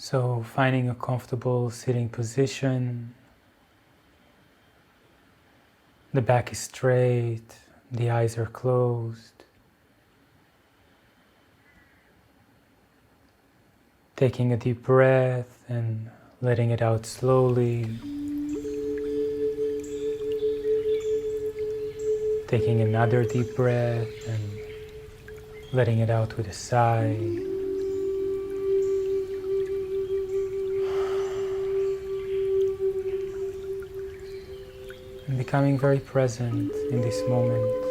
So finding a comfortable sitting position, the back is straight, the eyes are closed. Taking a deep breath and letting it out slowly. Taking another deep breath and letting it out with a sigh. And becoming very present in this moment.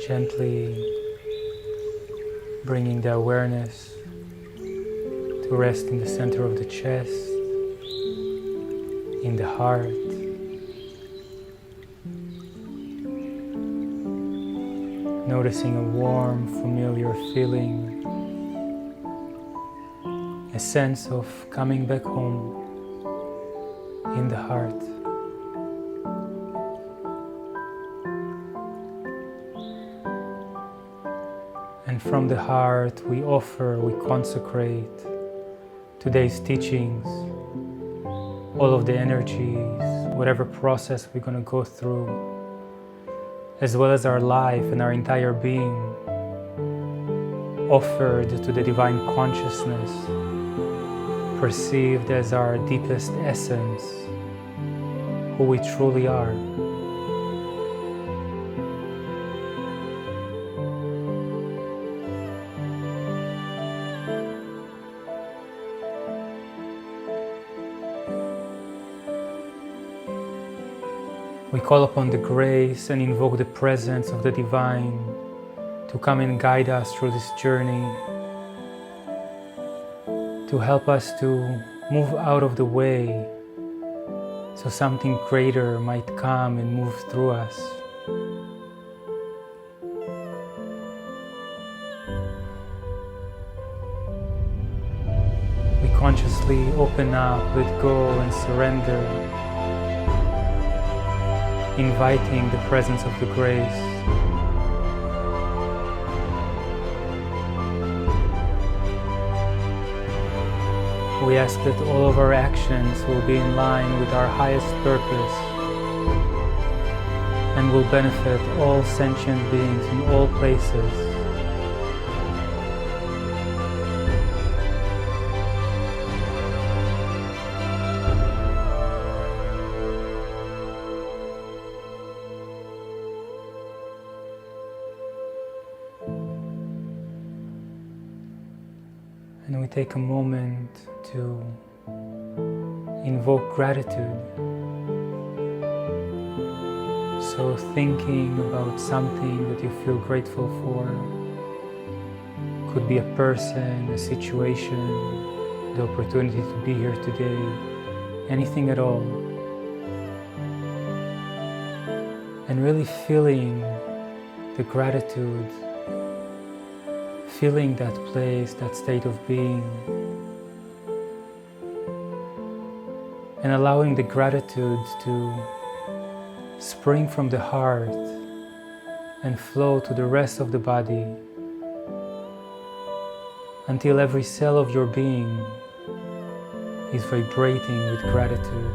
Gently bringing the awareness to rest in the center of the chest, in the heart. Noticing a warm, familiar feeling, a sense of coming back home in the heart. And from the heart we consecrate today's teachings, all of the energies, whatever process we're going to go through, as well as our life and our entire being, offered to the divine consciousness, perceived as our deepest essence, who we truly are. We call upon the grace and invoke the presence of the divine to come and guide us through this journey, to help us to move out of the way so something greater might come and move through us. We consciously open up, let go and surrender, inviting the presence of the grace. We ask that all of our actions will be in line with our highest purpose and will benefit all sentient beings in all places. And we take a moment to invoke gratitude. So thinking about something that you feel grateful for, could be a person, a situation, the opportunity to be here today, anything at all. And really feeling the gratitude, feeling that place, that state of being, and allowing the gratitude to spring from the heart and flow to the rest of the body until every cell of your being is vibrating with gratitude.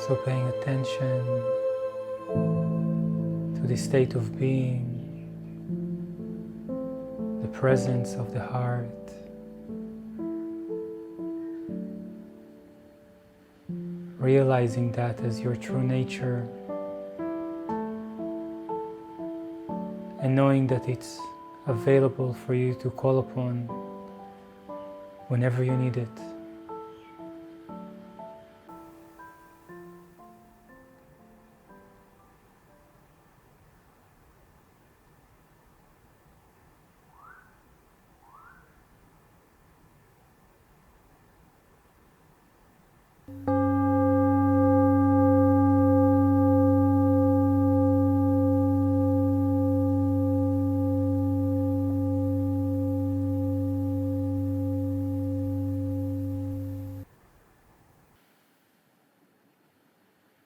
So paying attention to the state of being, the presence of the heart, realizing that as your true nature, and knowing that it's available for you to call upon whenever you need it.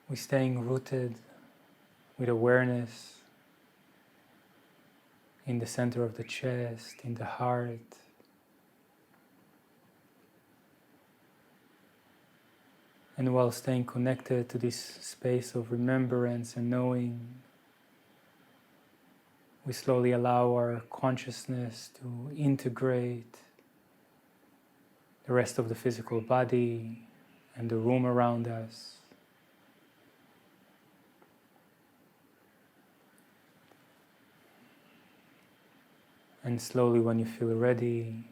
We're staying rooted with awareness in the center of the chest, in the heart. And while staying connected to this space of remembrance and knowing, we slowly allow our consciousness to integrate the rest of the physical body and the room around us. And slowly, when you feel ready,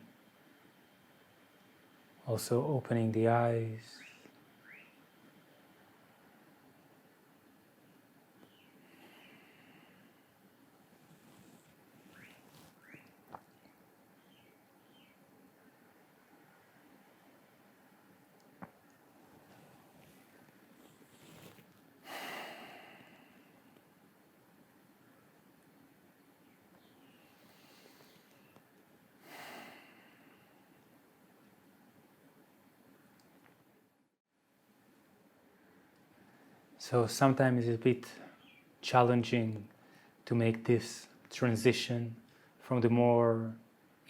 also opening the eyes. So sometimes it's a bit challenging to make this transition from the more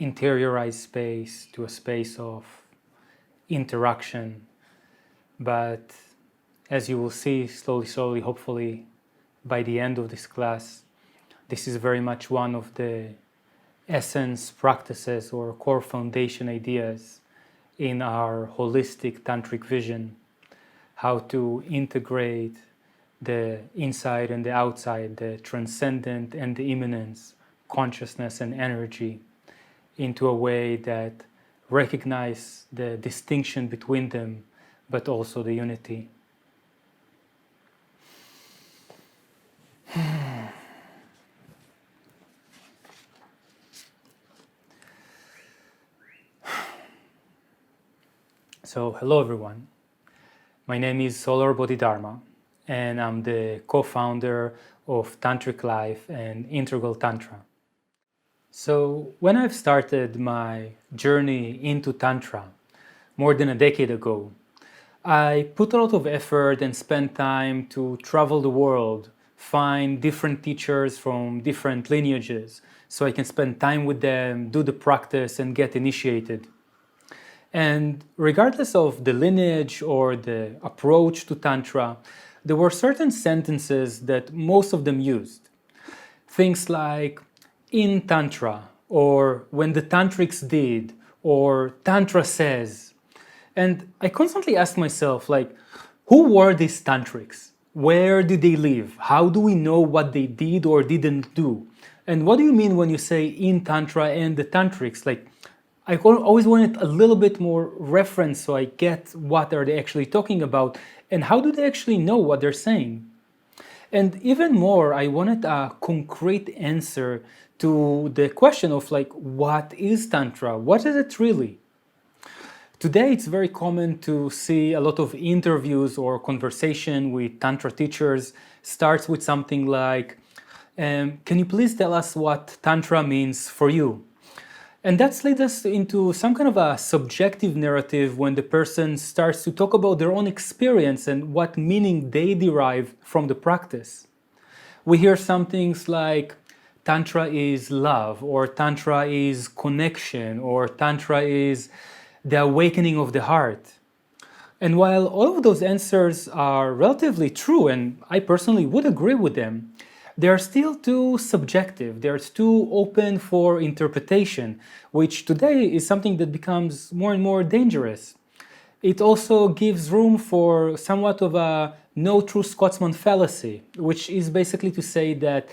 interiorized space to a space of interaction. But as you will see slowly, hopefully by the end of this class, this is very much one of the essence practices or core foundation ideas in our holistic tantric vision. How to integrate the inside and the outside, the transcendent and the immanence, consciousness and energy, into a way that recognize the distinction between them, but also the unity. So, hello everyone. My name is Solar Bodhidharma, and I'm the co-founder of Tantric Life and Integral Tantra. So when I've started my journey into Tantra more than a decade ago, I put a lot of effort and spent time to travel the world, find different teachers from different lineages, so I can spend time with them, do the practice, and get initiated. And regardless of the lineage or the approach to Tantra, there were certain sentences that most of them used. Things like, in Tantra, or when the Tantrics did, or Tantra says. And I constantly asked myself, who were these Tantrics? Where did they live? How do we know what they did or didn't do? And what do you mean when you say in Tantra and the Tantrics? I always wanted a little bit more reference so I get what are they actually talking about and how do they actually know what they're saying. And even more, I wanted a concrete answer to the question of what is Tantra? What is it really? Today it's very common to see a lot of interviews or conversation with Tantra teachers starts with something like, can you please tell us what Tantra means for you? And that leads us into some kind of a subjective narrative when the person starts to talk about their own experience and what meaning they derive from the practice. We hear some things like Tantra is love, or Tantra is connection, or Tantra is the awakening of the heart. And while all of those answers are relatively true, and I personally would agree with them, they are still too subjective, they're too open for interpretation, which today is something that becomes more and more dangerous. It also gives room for somewhat of a no true Scotsman fallacy, which is basically to say that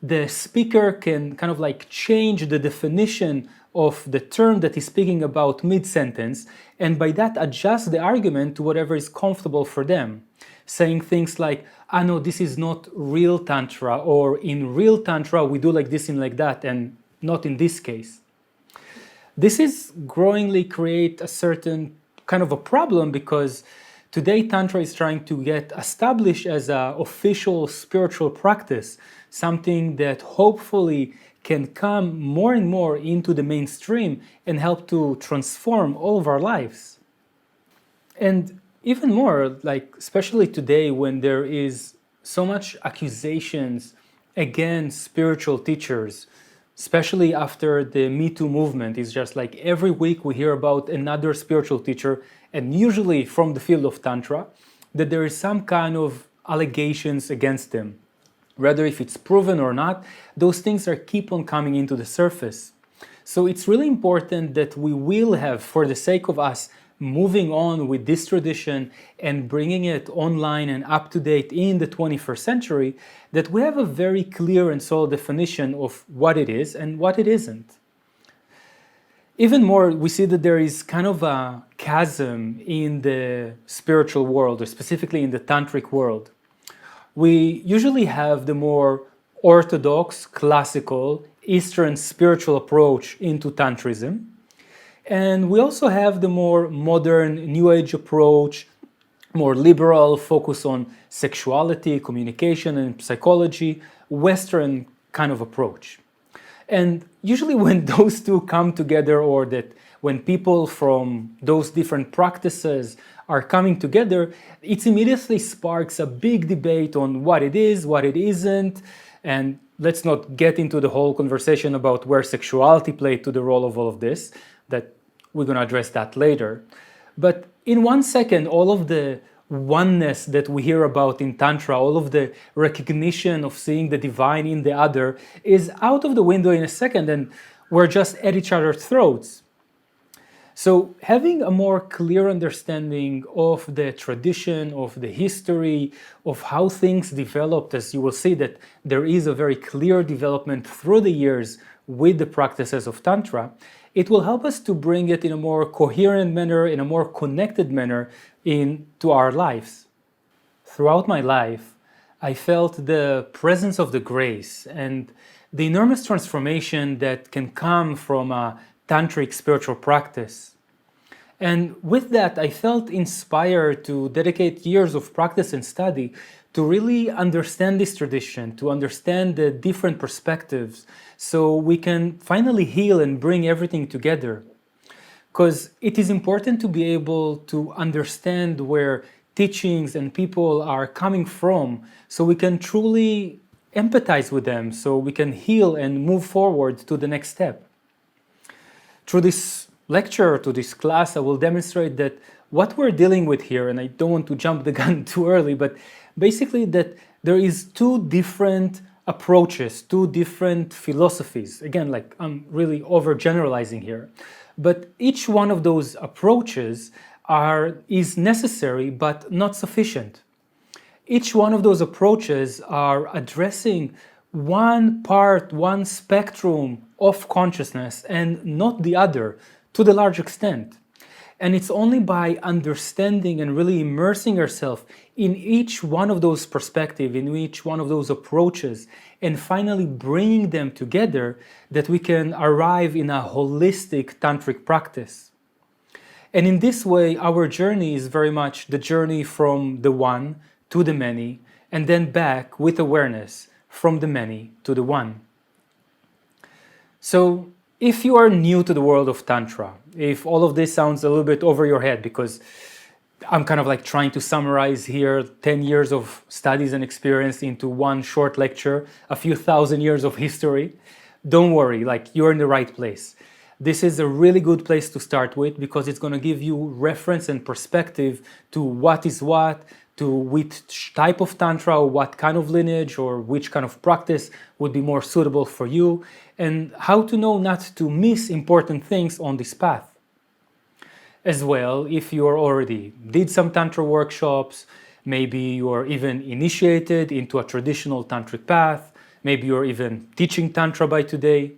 the speaker can kind of like change the definition of the term that he's speaking about mid-sentence, and by that adjust the argument to whatever is comfortable for them. Saying things like, ah no, this is not real Tantra, or in real Tantra we do like this and like that, and not in this case. This is growingly create a certain kind of a problem because today Tantra is trying to get established as an official spiritual practice, something that hopefully can come more and more into the mainstream and help to transform all of our lives. And even more, like especially today when there is so much accusations against spiritual teachers, especially after the Me Too movement. It's just like every week we hear about another spiritual teacher, and usually from the field of Tantra, that there is some kind of allegations against them. Whether if it's proven or not, those things are keep on coming into the surface. So it's really important that we will have, for the sake of us, moving on with this tradition and bringing it online and up to date in the 21st century, that we have a very clear and solid definition of what it is and what it isn't. Even more, we see that there is kind of a chasm in the spiritual world, or specifically in the tantric world. We usually have the more orthodox, classical, Eastern spiritual approach into Tantrism. And we also have the more modern, New Age approach, more liberal, focus on sexuality, communication, and psychology, Western kind of approach. And usually when those two come together, or that when people from those different practices are coming together, it immediately sparks a big debate on what it is, what it isn't, and let's not get into the whole conversation about where sexuality played to the role of all of this, that we're going to address that later. But in 1 second, all of the oneness that we hear about in Tantra, all of the recognition of seeing the divine in the other is out of the window in a second, and we're just at each other's throats. So having a more clear understanding of the tradition, of the history, of how things developed, as you will see that there is a very clear development through the years with the practices of Tantra, it will help us to bring it in a more coherent manner, in a more connected manner into our lives. Throughout my life, I felt the presence of the grace and the enormous transformation that can come from a tantric spiritual practice. And with that, I felt inspired to dedicate years of practice and study to really understand this tradition, to understand the different perspectives, so we can finally heal and bring everything together. Because it is important to be able to understand where teachings and people are coming from, so we can truly empathize with them, so we can heal and move forward to the next step. Through this lecture, to this class, I will demonstrate that what we're dealing with here, and I don't want to jump the gun too early, but basically that there is two different approaches, two different philosophies. Again, like I'm really overgeneralizing here, but each one of those approaches is necessary but not sufficient. Each one of those approaches are addressing one part, one spectrum of consciousness and not the other to the large extent. And it's only by understanding and really immersing ourselves in each one of those perspectives, in each one of those approaches, and finally bringing them together that we can arrive in a holistic tantric practice. And in this way, our journey is very much the journey from the one to the many, and then back with awareness from the many to the one. So, if you are new to the world of Tantra, if all of this sounds a little bit over your head, because I'm kind of like trying to summarize here 10 years of studies and experience into one short lecture, a few thousand years of history, don't worry, like you're in the right place. This is a really good place to start with because it's going to give you reference and perspective to what is what, to which type of Tantra, or what kind of lineage, or which kind of practice would be more suitable for you, and how to know not to miss important things on this path. As well, if you already did some Tantra workshops, maybe you are even initiated into a traditional Tantric path, Maybe you're even teaching Tantra by today.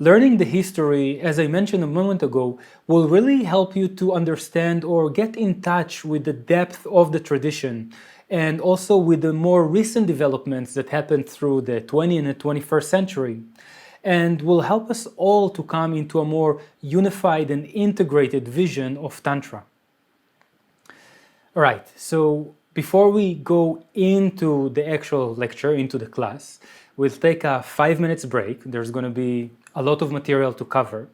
Learning the history, as I mentioned a moment ago, will really help you to understand or get in touch with the depth of the tradition and also with the more recent developments that happened through the 20th and the 21st century, and will help us all to come into a more unified and integrated vision of Tantra. All right, so before we go into the actual lecture, into the class, we'll take a 5 minutes break. There's going to be a lot of material to cover.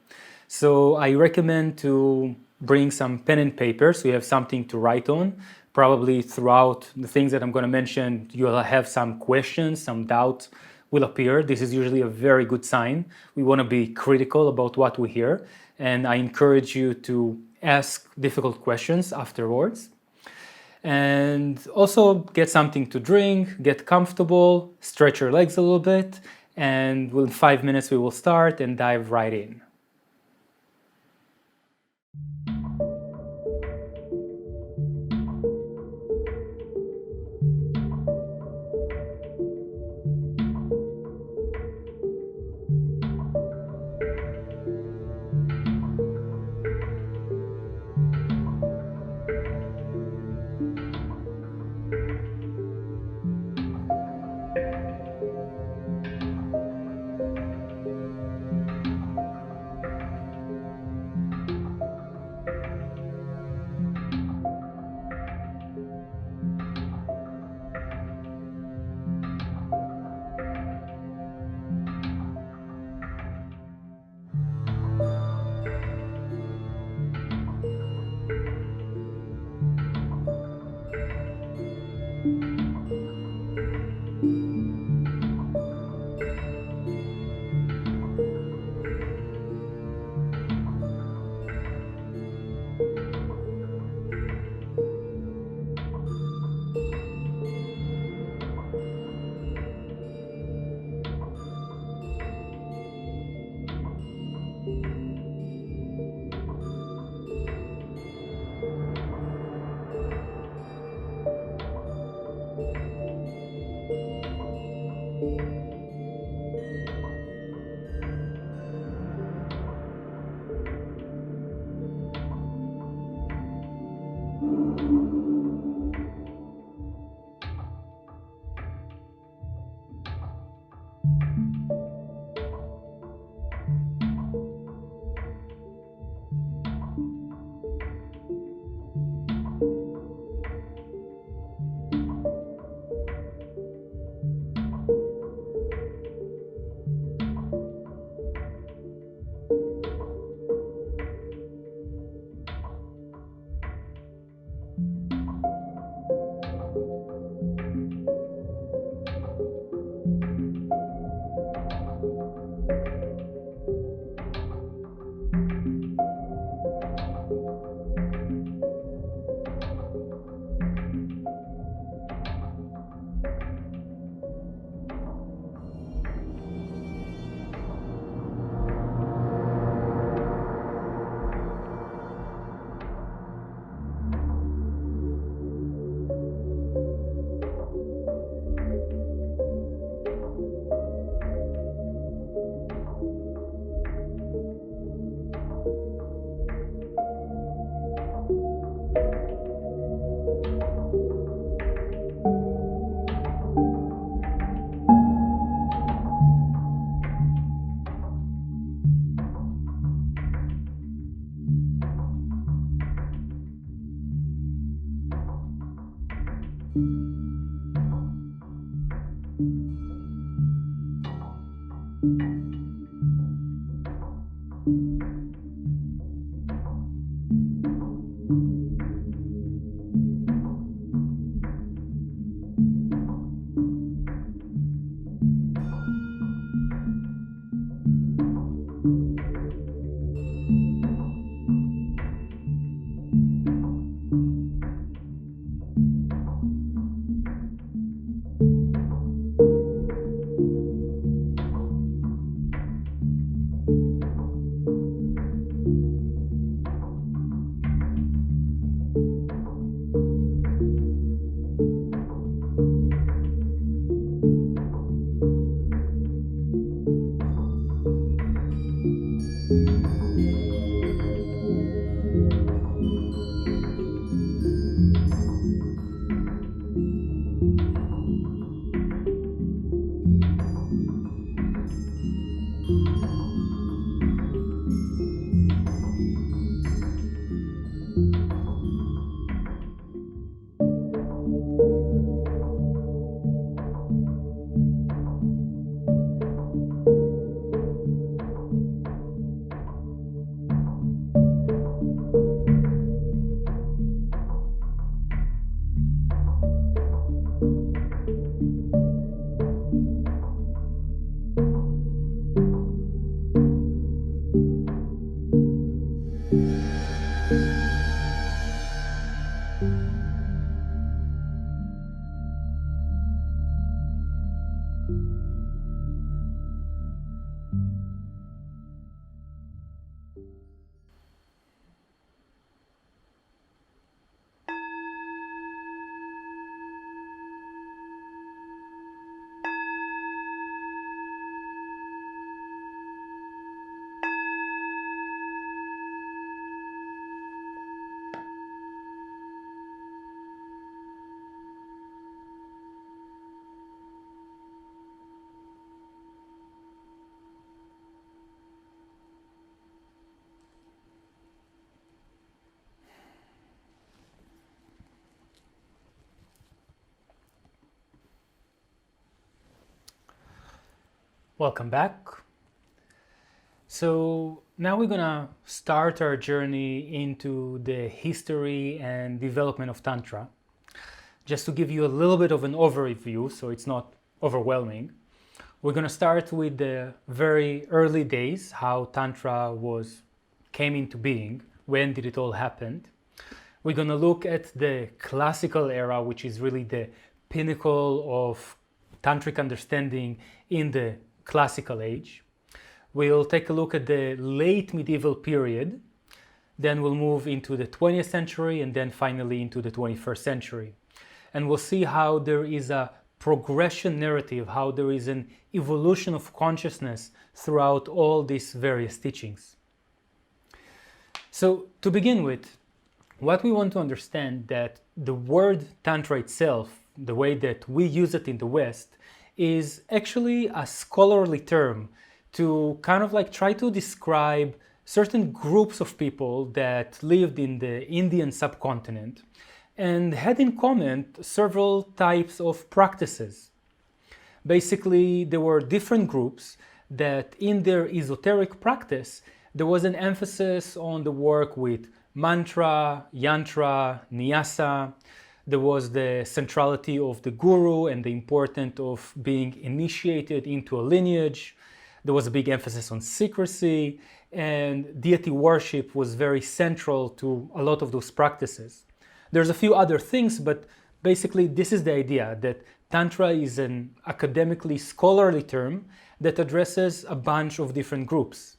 So I recommend to bring some pen and paper so you have something to write on. Probably throughout the things that I'm going to mention, you'll have some questions, some doubt will appear. This is usually a very good sign. We want to be critical about what we hear, and I encourage you to ask difficult questions afterwards. And also get something to drink, get comfortable, stretch your legs a little bit, and in 5 minutes we will start and dive right in. Welcome back. So now we're gonna start our journey into the history and development of Tantra. Just to give you a little bit of an overview so it's not overwhelming, we're gonna start with the very early days, how Tantra came into being, when did it all happen. We're gonna look at the classical era, which is really the pinnacle of Tantric understanding in the classical age. We'll take a look at the late medieval period, then we'll move into the 20th century, and then finally into the 21st century. And we'll see how there is a progression narrative, how there is an evolution of consciousness throughout all these various teachings. So to begin with, what we want to understand that the word Tantra itself, the way that we use it in the West, is actually a scholarly term to kind of like try to describe certain groups of people that lived in the Indian subcontinent and had in common several types of practices. Basically, there were different groups that in their esoteric practice, there was an emphasis on the work with mantra, yantra, nyasa. There was the centrality of the guru and the importance of being initiated into a lineage. There was a big emphasis on secrecy, and deity worship was very central to a lot of those practices. There's a few other things, but basically this is the idea that Tantra is an academically scholarly term that addresses a bunch of different groups.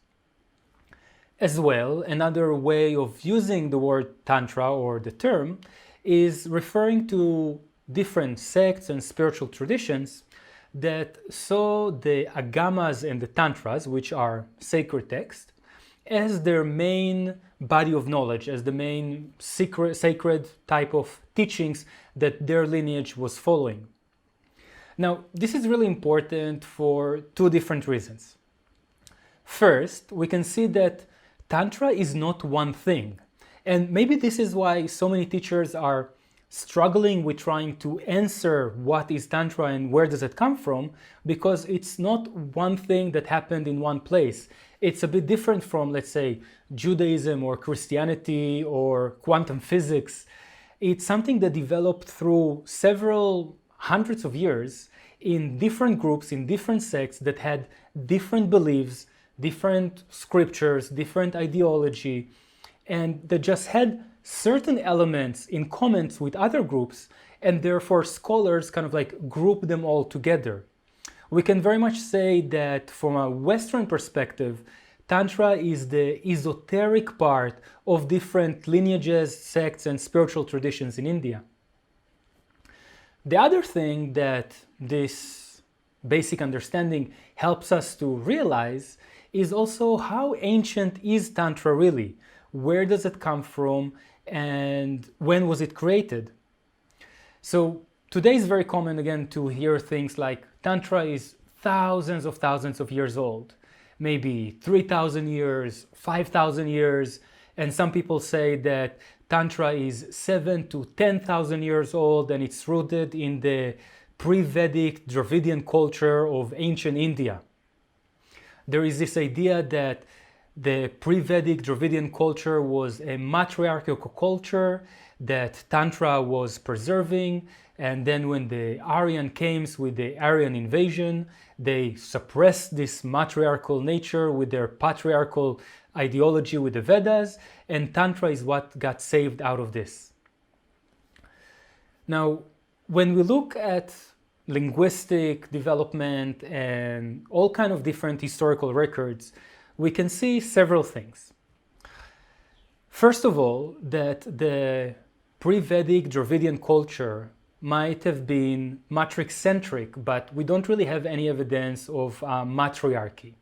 As well, another way of using the word Tantra or the term is referring to different sects and spiritual traditions that saw the agamas and the tantras, which are sacred texts, as their main body of knowledge, as the main sacred type of teachings that their lineage was following. Now, this is really important for two different reasons. First, we can see that Tantra is not one thing. And maybe this is why so many teachers are struggling with trying to answer what is Tantra and where does it come from, because it's not one thing that happened in one place. It's a bit different from, let's say, Judaism or Christianity or quantum physics. It's something that developed through several hundreds of years in different groups, in different sects that had different beliefs, different scriptures, different ideology, and that just had certain elements in common with other groups, and therefore scholars kind of like group them all together. We can very much say that from a Western perspective, Tantra is the esoteric part of different lineages, sects, and spiritual traditions in India. The other thing that this basic understanding helps us to realize is also how ancient is Tantra really? Where does it come from, and when was it created? So today is very common again to hear things like Tantra is thousands of years old, maybe 3,000 years, 5,000 years, and some people say that Tantra is 7,000 to 10,000 years old and it's rooted in the pre-Vedic Dravidian culture of ancient India. There is this idea that the pre-Vedic Dravidian culture was a matriarchal culture that Tantra was preserving, and then when the Aryan came with the Aryan invasion, they suppressed this matriarchal nature with their patriarchal ideology with the Vedas, and Tantra is what got saved out of this. Now, when we look at linguistic development and all kind of different historical records, we can see several things. First of all, that the pre-Vedic Dravidian culture might have been matrix-centric, but we don't really have any evidence of matriarchy.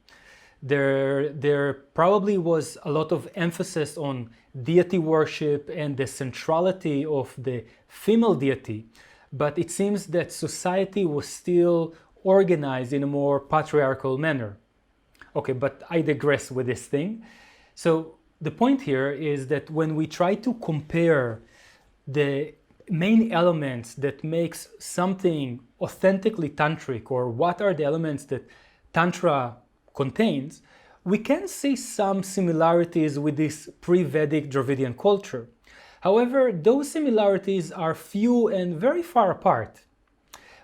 There probably was a lot of emphasis on deity worship and the centrality of the female deity, but it seems that society was still organized in a more patriarchal manner. Okay, but I digress with this thing. So the point here is that when we try to compare the main elements that makes something authentically tantric, or what are the elements that tantra contains, we can see some similarities with this pre-Vedic Dravidian culture. However, those similarities are few and very far apart.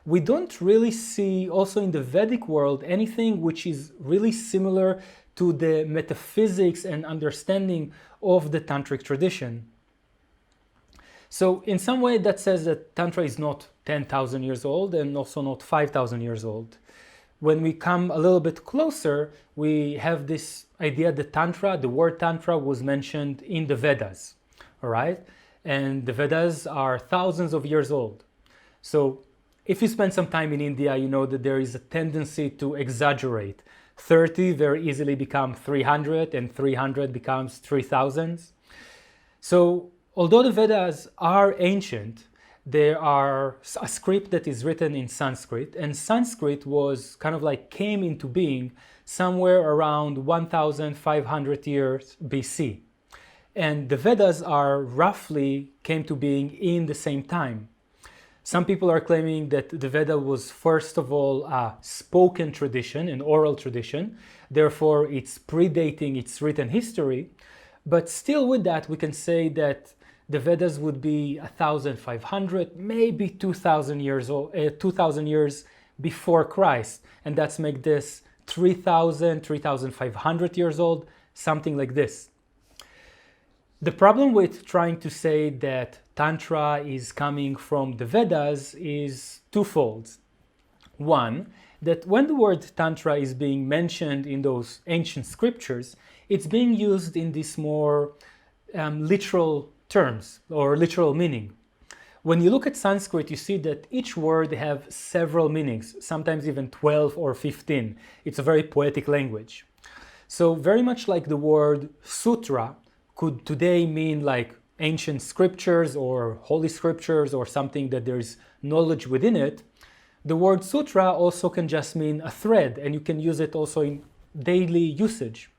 We don't really see, also in the Vedic world, anything which is really similar to the metaphysics and understanding of the Tantric tradition. So in some way that says that Tantra is not 10,000 years old and also not 5,000 years old. When we come a little bit closer, we have this idea that Tantra, the word Tantra, was mentioned in the Vedas, all right? And the Vedas are thousands of years old. So if you spend some time in India, you know that there is a tendency to exaggerate. 30 very easily become 300 and 300 becomes 3,000. So although the Vedas are ancient, there are a script that is written in Sanskrit, and Sanskrit was kind of like came into being somewhere around 1,500 years BC. And the Vedas are roughly came to being in the same time. Some people are claiming that the Veda was first of all a spoken tradition, an oral tradition, therefore it's predating its written history. But still with that, we can say that the Vedas would be 1,500, maybe 2,000 years old, 2,000 years before Christ, and that's make this 3,000, 3,500 years old, something like this. The problem with trying to say that Tantra is coming from the Vedas is twofold. One, that when the word Tantra is being mentioned in those ancient scriptures, it's being used in this more literal terms or literal meaning. When you look at Sanskrit, you see that each word have several meanings, sometimes even 12 or 15. It's a very poetic language. So very much like the word sutra could today mean like ancient scriptures or holy scriptures or something that there's knowledge within it, the word sutra also can just mean a thread, and you can use it also in daily usage.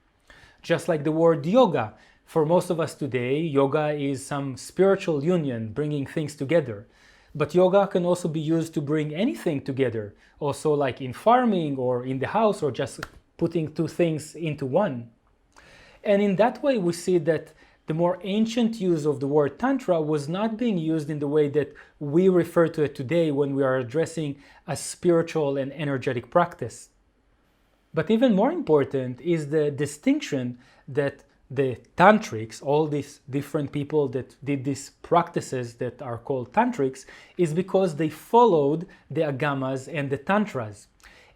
Just like the word yoga. For most of us today, yoga is some spiritual union, bringing things together. But yoga can also be used to bring anything together, also like in farming or in the house, or just putting two things into one. And in that way, we see that the more ancient use of the word Tantra was not being used in the way that we refer to it today when we are addressing a spiritual and energetic practice. But even more important is the distinction that the tantrics, all these different people that did these practices that are called tantrics, is because they followed the agamas and the tantras.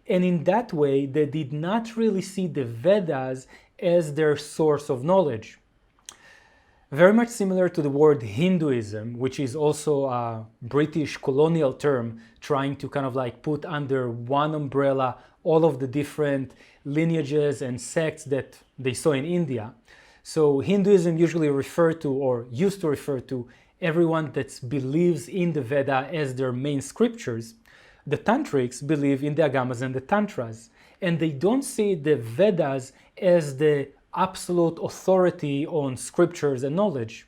And in that way, they did not really see the Vedas as their source of knowledge. Very much similar to the word Hinduism, which is also a British colonial term trying to kind of like put under one umbrella all of the different lineages and sects that they saw in India. So Hinduism usually referred to, or used to refer to, everyone that believes in the Veda as their main scriptures. The Tantrics believe in the Agamas and the Tantras, and they don't see the Vedas as the absolute authority on scriptures and knowledge.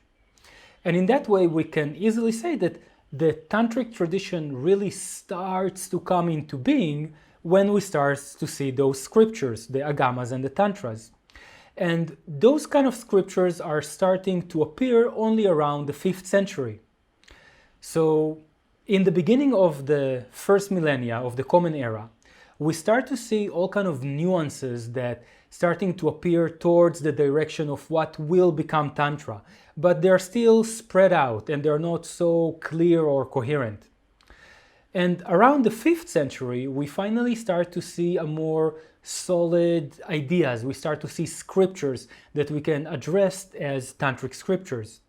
And in that way, we can easily say that the Tantric tradition really starts to come into being when we start to see those scriptures, the Agamas and the Tantras. And those kind of scriptures are starting to appear only around the 5th century. So in the beginning of the first millennia of the Common Era, we start to see all kind of nuances that starting to appear towards the direction of what will become Tantra, but they're still spread out and they're not so clear or coherent. And around the 5th century, we finally start to see a more solid ideas. We start to see scriptures that we can address as tantric scriptures.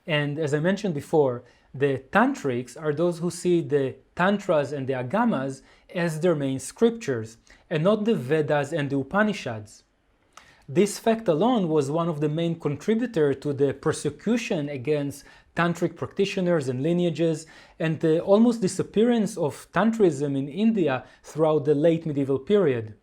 And as I mentioned before, the tantrics are those who see the tantras and the agamas as their main scriptures, and not the Vedas and the Upanishads. This fact alone was one of the main contributors to the persecution against tantric practitioners and lineages, and the almost disappearance of tantrism in India throughout the late medieval period.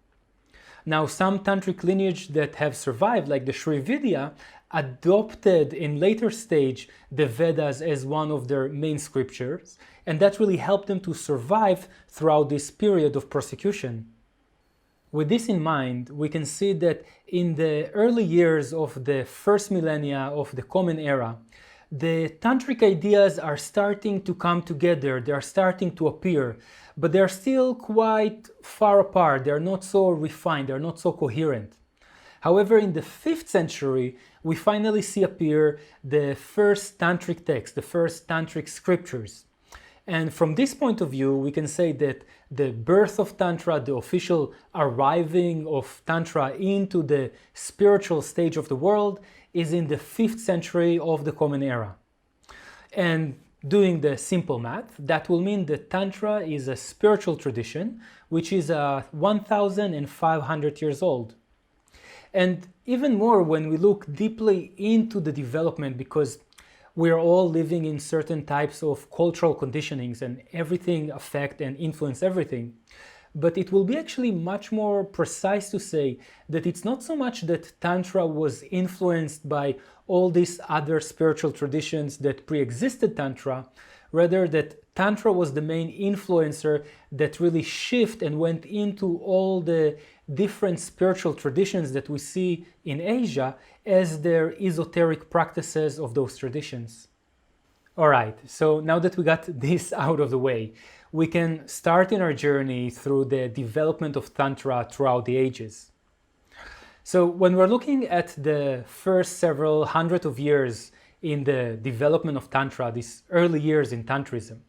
Now, some tantric lineage that have survived, like the Srividya, adopted in later stage the Vedas as one of their main scriptures, and that really helped them to survive throughout this period of persecution. With this in mind, we can see that in the early years of the first millennia of the Common Era, the tantric ideas are starting to come together, they are starting to appear, but they're still quite far apart, they're not so refined, they're not so coherent. However, in the 5th century, we finally see appear the first tantric text, the first tantric scriptures. And from this point of view, we can say that the birth of Tantra, the official arriving of Tantra into the spiritual stage of the world, is in the 5th century of the Common Era. And doing the simple math, that will mean that Tantra is a spiritual tradition which is 1,500 years old. And even more when we look deeply into the development, because we're all living in certain types of cultural conditionings and everything affect and influence everything. But it will be actually much more precise to say that it's not so much that Tantra was influenced by all these other spiritual traditions that pre-existed Tantra, rather that Tantra was the main influencer that really shifted and went into all the different spiritual traditions that we see in Asia as their esoteric practices of those traditions. Alright, so now that we got this out of the way, we can start in our journey through the development of Tantra throughout the ages. So when we're looking at the first several hundred of years in the development of Tantra, these early years in Tantrism,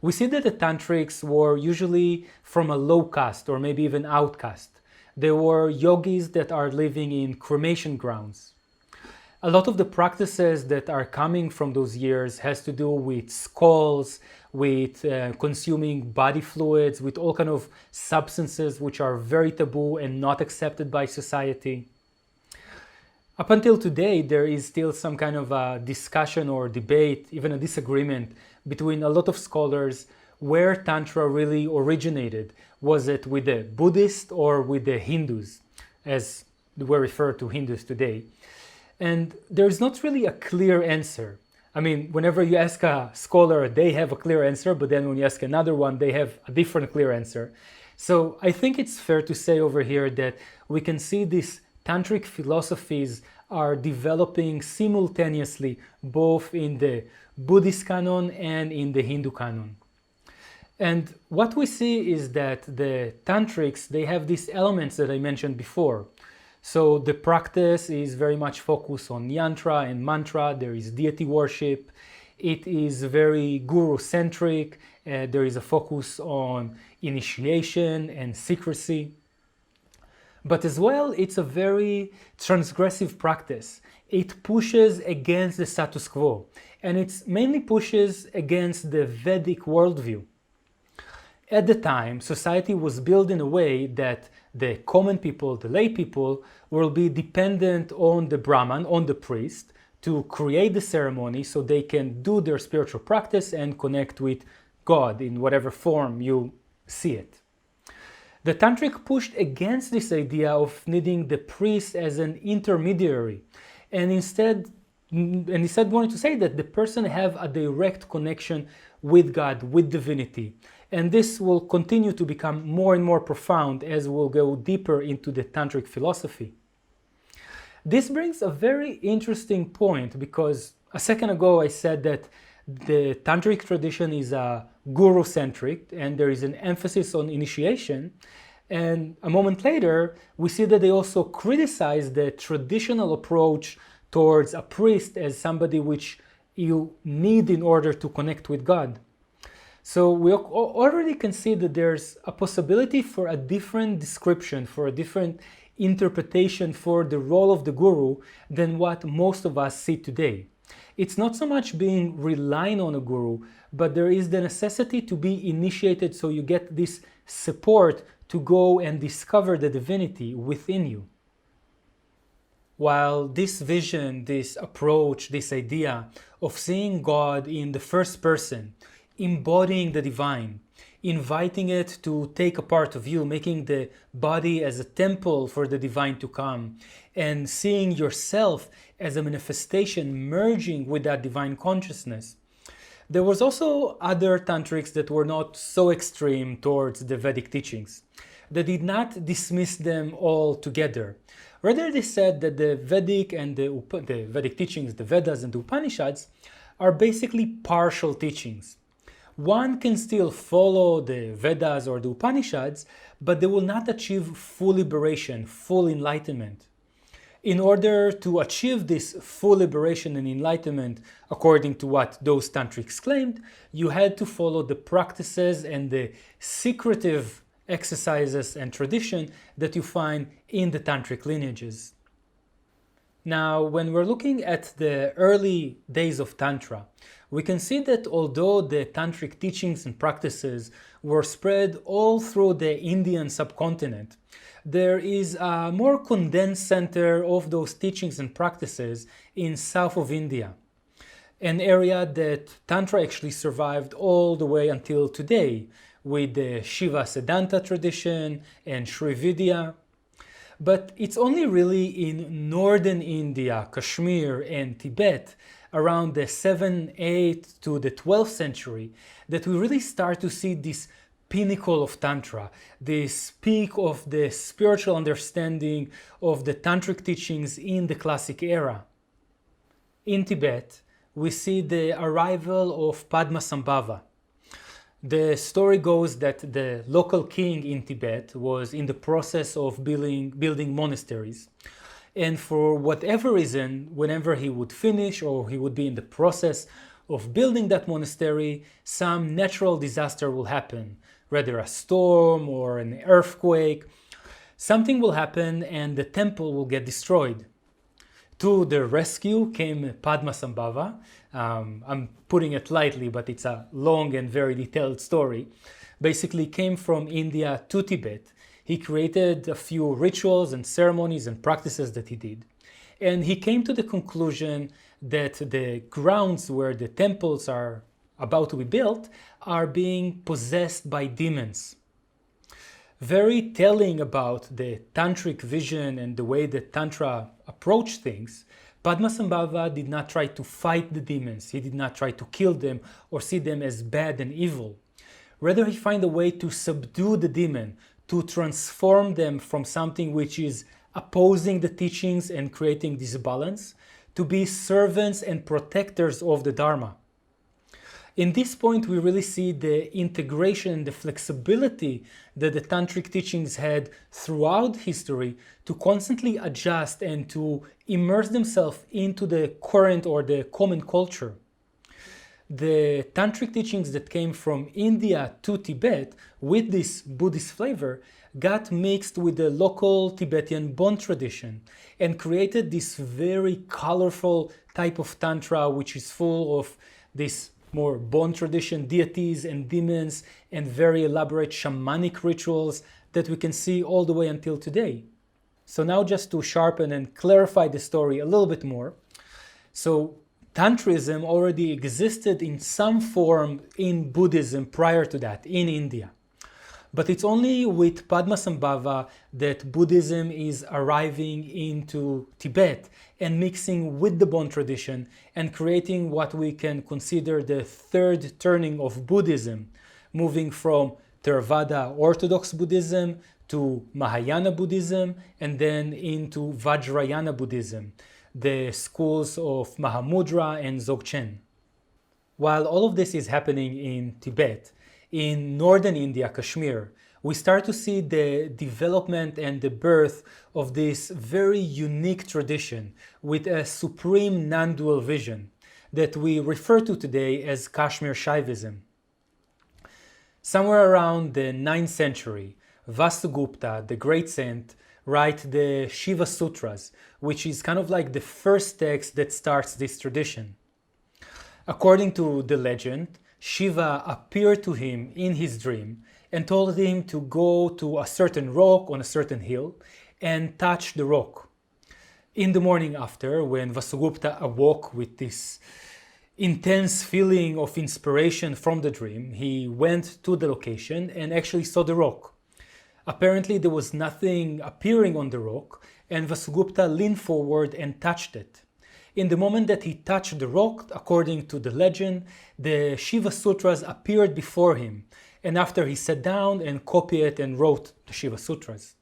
we see that the Tantrics were usually from a low caste or maybe even outcast. They were yogis that are living in cremation grounds. A lot of the practices that are coming from those years has to do with skulls, with consuming body fluids, with all kind of substances which are very taboo and not accepted by society. Up until today, there is still some kind of a discussion or debate, even a disagreement between a lot of scholars where Tantra really originated. Was it with the Buddhists or with the Hindus, as we refer to Hindus today? And there's not really a clear answer. I mean, whenever you ask a scholar, they have a clear answer, but then when you ask another one, they have a different clear answer. So I think it's fair to say over here that we can see these tantric philosophies are developing simultaneously both in the Buddhist canon and in the Hindu canon. And what we see is that the tantrics, they have these elements that I mentioned before. So the practice is very much focused on yantra and mantra. There is deity worship. It is very guru-centric. There is a focus on initiation and secrecy. But as well, it's a very transgressive practice. It pushes against the status quo. And it mainly pushes against the Vedic worldview. At the time, society was built in a way that the common people, the lay people, will be dependent on the Brahman, on the priest, to create the ceremony so they can do their spiritual practice and connect with God in whatever form you see it. The Tantric pushed against this idea of needing the priest as an intermediary, and instead wanted to say that the person have a direct connection with God, with divinity. And this will continue to become more and more profound as we'll go deeper into the Tantric philosophy. This brings a very interesting point, because a second ago I said that the Tantric tradition is guru-centric and there is an emphasis on initiation. And a moment later, we see that they also criticize the traditional approach towards a priest as somebody which you need in order to connect with God. So we already can see that there's a possibility for a different description, for a different interpretation for the role of the guru than what most of us see today. It's not so much being relying on a guru, but there is the necessity to be initiated so you get this support to go and discover the divinity within you. While this vision, this approach, this idea of seeing God in the first person, embodying the divine, inviting it to take a part of you, making the body as a temple for the divine to come, and seeing yourself as a manifestation merging with that divine consciousness. There was also other tantrics that were not so extreme towards the Vedic teachings. They did not dismiss them all together. Rather, they said that the Vedic and the Vedic teachings, the Vedas and the Upanishads, are basically partial teachings. One can still follow the Vedas or the Upanishads, but they will not achieve full liberation, full enlightenment. In order to achieve this full liberation and enlightenment, according to what those tantrics claimed, you had to follow the practices and the secretive exercises and tradition that you find in the tantric lineages. Now, when we're looking at the early days of Tantra, we can see that although the tantric teachings and practices were spread all through the Indian subcontinent, there is a more condensed center of those teachings and practices in south of India, an area that Tantra actually survived all the way until today, with the Shiva Siddhanta tradition and Sri Vidya. But it's only really in northern India, Kashmir and Tibet, around the 7th, 8th to the 12th century, that we really start to see this pinnacle of Tantra, this peak of the spiritual understanding of the Tantric teachings in the classic era. In Tibet, we see the arrival of Padmasambhava. The story goes that the local king in Tibet was in the process of building monasteries. And for whatever reason, whenever he would finish or he would be in the process of building that monastery, some natural disaster will happen, whether a storm or an earthquake. Something will happen and the temple will get destroyed. To the rescue came Padmasambhava. I'm putting it lightly, but it's a long and very detailed story. Basically came from India to Tibet. He created a few rituals and ceremonies and practices that he did. And he came to the conclusion that the grounds where the temples are about to be built are being possessed by demons. Very telling about the tantric vision and the way that Tantra approached things, Padmasambhava did not try to fight the demons. He did not try to kill them or see them as bad and evil. Rather, he found a way to subdue the demon, to transform them from something which is opposing the teachings and creating disbalance, to be servants and protectors of the Dharma. In this point, we really see the integration and the flexibility that the Tantric teachings had throughout history to constantly adjust and to immerse themselves into the current or the common culture. The Tantric teachings that came from India to Tibet with this Buddhist flavor got mixed with the local Tibetan Bon tradition and created this very colorful type of Tantra which is full of this more Bon tradition deities and demons and very elaborate shamanic rituals that we can see all the way until today. So now just to sharpen and clarify the story a little bit more. So Tantrism already existed in some form in Buddhism prior to that in India. But it's only with Padmasambhava that Buddhism is arriving into Tibet and mixing with the Bon tradition and creating what we can consider the third turning of Buddhism, moving from Theravada Orthodox Buddhism to Mahayana Buddhism and then into Vajrayana Buddhism, the schools of Mahamudra and Dzogchen. While all of this is happening in Tibet, in northern India, Kashmir, we start to see the development and the birth of this very unique tradition with a supreme non-dual vision that we refer to today as Kashmir Shaivism. Somewhere around the 9th century, Vasugupta, the great saint, wrote the Shiva Sutras, which is kind of like the first text that starts this tradition. According to the legend, Shiva appeared to him in his dream and told him to go to a certain rock on a certain hill and touch the rock. In the morning after, when Vasugupta awoke with this intense feeling of inspiration from the dream, he went to the location and actually saw the rock. Apparently there was nothing appearing on the rock, and Vasugupta leaned forward and touched it. In the moment that he touched the rock, according to the legend, the Shiva Sutras appeared before him, and after he sat down and copied it and wrote the Shiva Sutras.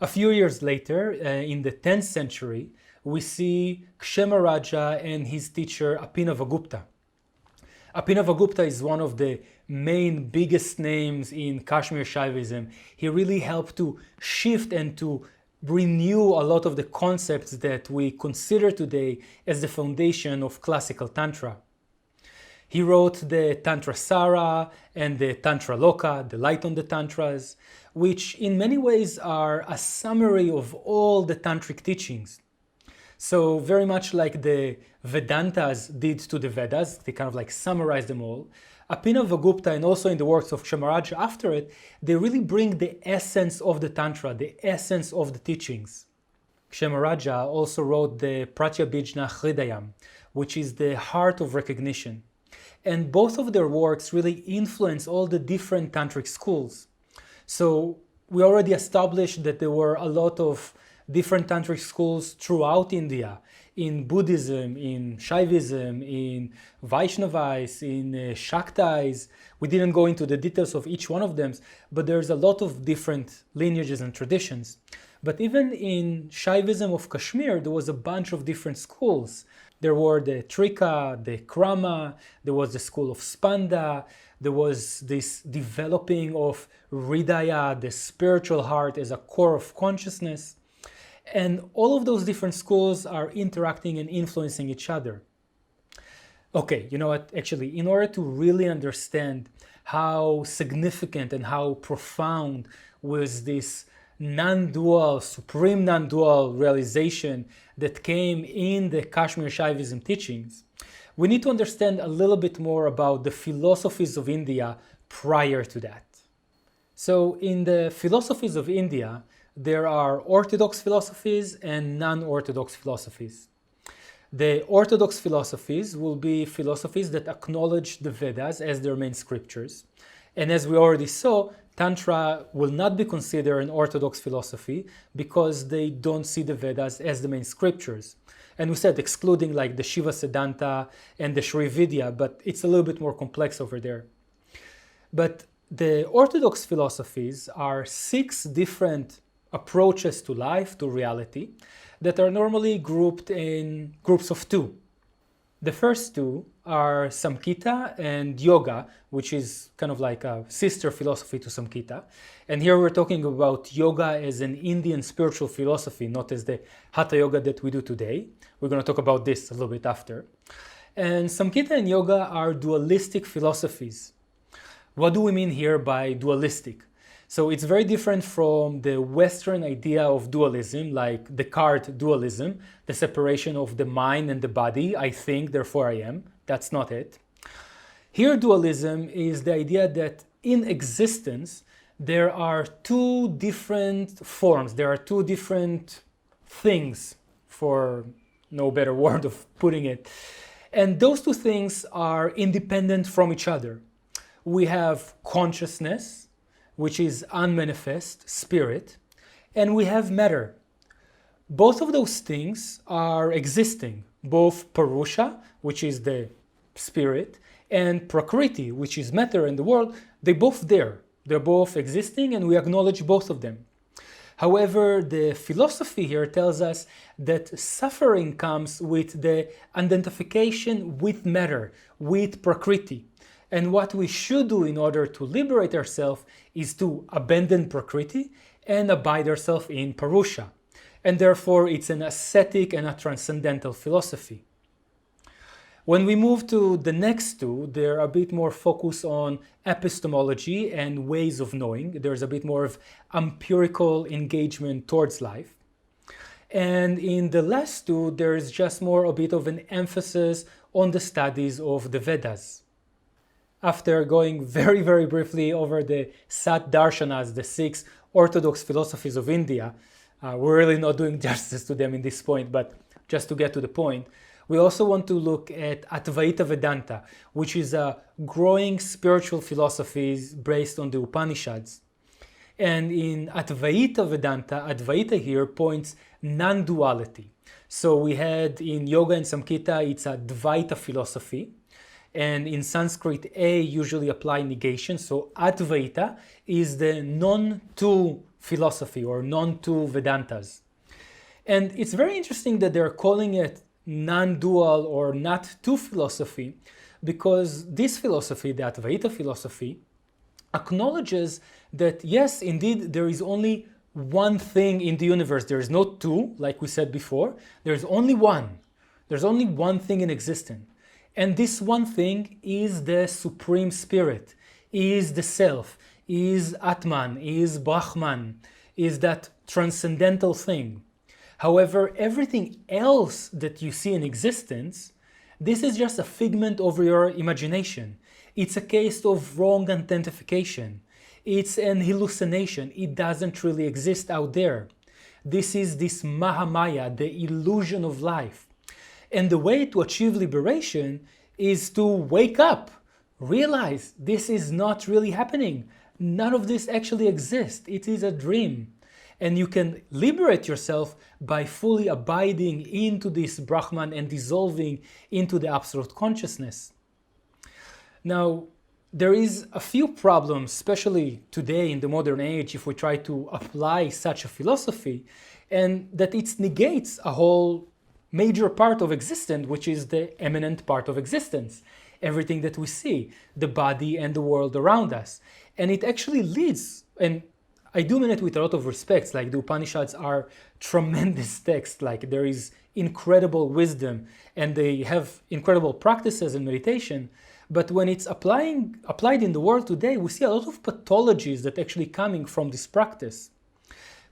A few years later, in the 10th century, we see Kshemaraja and his teacher Abhinavagupta. Abhinavagupta is one of the main biggest names in Kashmir Shaivism. He really helped to shift and to renew a lot of the concepts that we consider today as the foundation of classical Tantra. He wrote the Tantra Sara and the Tantra Loka, the Light on the Tantras, which in many ways are a summary of all the Tantric teachings. So very much like the Vedantas did to the Vedas, they kind of like summarize them all. Abhinavagupta, and also in the works of Kshemaraja after it, they really bring the essence of the Tantra, the essence of the teachings. Kshemaraja also wrote the Pratyabhijna Hridayam, which is the heart of recognition. And both of their works really influence all the different Tantric schools. So we already established that there were a lot of different Tantric schools throughout India, in Buddhism, in Shaivism, in Vaishnavais, in Shaktais. We didn't go into the details of each one of them, but there's a lot of different lineages and traditions. But even in Shaivism of Kashmir, there was a bunch of different schools. There were the Trika, the Krama, there was the school of Spanda, there was this developing of Hridaya, the spiritual heart as a core of consciousness. And all of those different schools are interacting and influencing each other. Okay, you know what? Actually, in order to really understand how significant and how profound was this non-dual, supreme non-dual realization that came in the Kashmir Shaivism teachings, we need to understand a little bit more about the philosophies of India prior to that. So in the philosophies of India, there are orthodox philosophies and non-orthodox philosophies. The orthodox philosophies will be philosophies that acknowledge the Vedas as their main scriptures. And as we already saw, Tantra will not be considered an orthodox philosophy because they don't see the Vedas as the main scriptures. And we said excluding like the Shiva Siddhanta and the Sri Vidya, but it's a little bit more complex over there. But the orthodox philosophies are 6 different approaches to life, to reality, that are normally grouped in groups of 2. The first 2 are Samkhita and Yoga, which is kind of like a sister philosophy to Samkhita. And here we're talking about yoga as an Indian spiritual philosophy, not as the Hatha Yoga that we do today. We're going to talk about this a little bit after. And Samkhita and Yoga are dualistic philosophies. What do we mean here by dualistic? So it's very different from the Western idea of dualism, like Descartes dualism, the separation of the mind and the body. I think, therefore I am. That's not it. Here dualism is the idea that in existence there are 2 different forms, there are 2 different things, for no better word of putting it. And those 2 things are independent from each other. We have consciousness, which is unmanifest spirit, and we have matter. Both of those things are existing, both Purusha, which is the spirit, and Prakriti, which is matter in the world. They're both there. They're both existing, and we acknowledge both of them. However, the philosophy here tells us that suffering comes with the identification with matter, with Prakriti. And what we should do in order to liberate ourselves is to abandon Prakriti and abide ourselves in Purusha. And therefore it's an ascetic and a transcendental philosophy. When we move to the next two, they're a bit more focused on epistemology and ways of knowing. There's a bit more of empirical engagement towards life. And in the last two, there's just more a bit of an emphasis on the studies of the Vedas. After going very, very briefly over the Sat Darshanas, the 6 orthodox philosophies of India, we're really not doing justice to them in this point, but just to get to the point, we also want to look at Advaita Vedanta, which is a growing spiritual philosophy based on the Upanishads. And in Advaita Vedanta, Advaita here points non-duality. So we had in Yoga and Samkhita, it's a Dvaita philosophy. And in Sanskrit, A usually apply negation. So Advaita is the non-two philosophy or non-two Vedantas. And it's very interesting that they're calling it non-dual or not two philosophy, because this philosophy, the Advaita philosophy, acknowledges that yes, indeed, there is only one thing in the universe. There is no two, like we said before. There's only one. There's only one thing in existence. And this one thing is the Supreme Spirit, is the Self, is Atman, is Brahman, is that transcendental thing. However, everything else that you see in existence, this is just a figment of your imagination. It's a case of wrong identification. It's an hallucination. It doesn't really exist out there. This is this Mahamaya, the illusion of life. And the way to achieve liberation is to wake up, realize this is not really happening. None of this actually exists. It is a dream. And you can liberate yourself by fully abiding into this Brahman and dissolving into the absolute consciousness. Now, there is a few problems, especially today in the modern age, if we try to apply such a philosophy, and that it negates a whole major part of existence, which is the eminent part of existence. Everything that we see, the body and the world around us. And it actually leads, and I do mean it with a lot of respect, like the Upanishads are tremendous texts, like there is incredible wisdom and they have incredible practices and meditation. But when it's applied in the world today, we see a lot of pathologies that actually coming from this practice.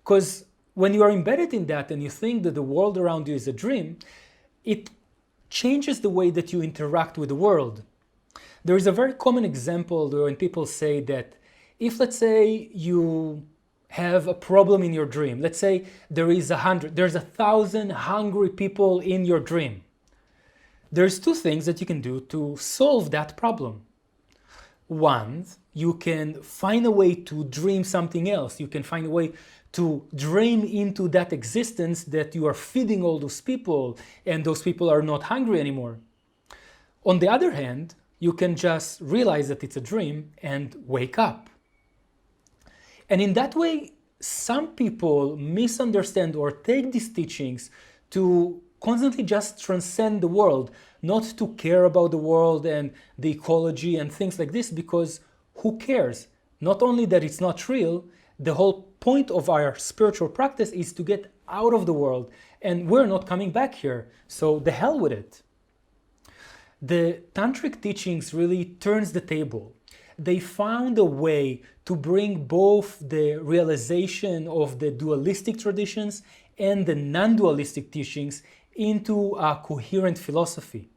Because when you are embedded in that and you think that the world around you is a dream, it changes the way that you interact with the world. There is a very common example when people say that if, let's say, you have a problem in your dream, let's say there's 1,000 hungry people in your dream. There's two things that you can do to solve that problem. One, you can find a way to dream something else. You can find a way to dream into that existence that you are feeding all those people and those people are not hungry anymore. On the other hand, you can just realize that it's a dream and wake up. And in that way, some people misunderstand or take these teachings to constantly just transcend the world, not to care about the world and the ecology and things like this, because who cares? Not only that it's not real, the whole point of our spiritual practice is to get out of the world, and we're not coming back here, so the hell with it. The Tantric teachings really turns the table. They found a way to bring both the realization of the dualistic traditions and the non-dualistic teachings into a coherent philosophy.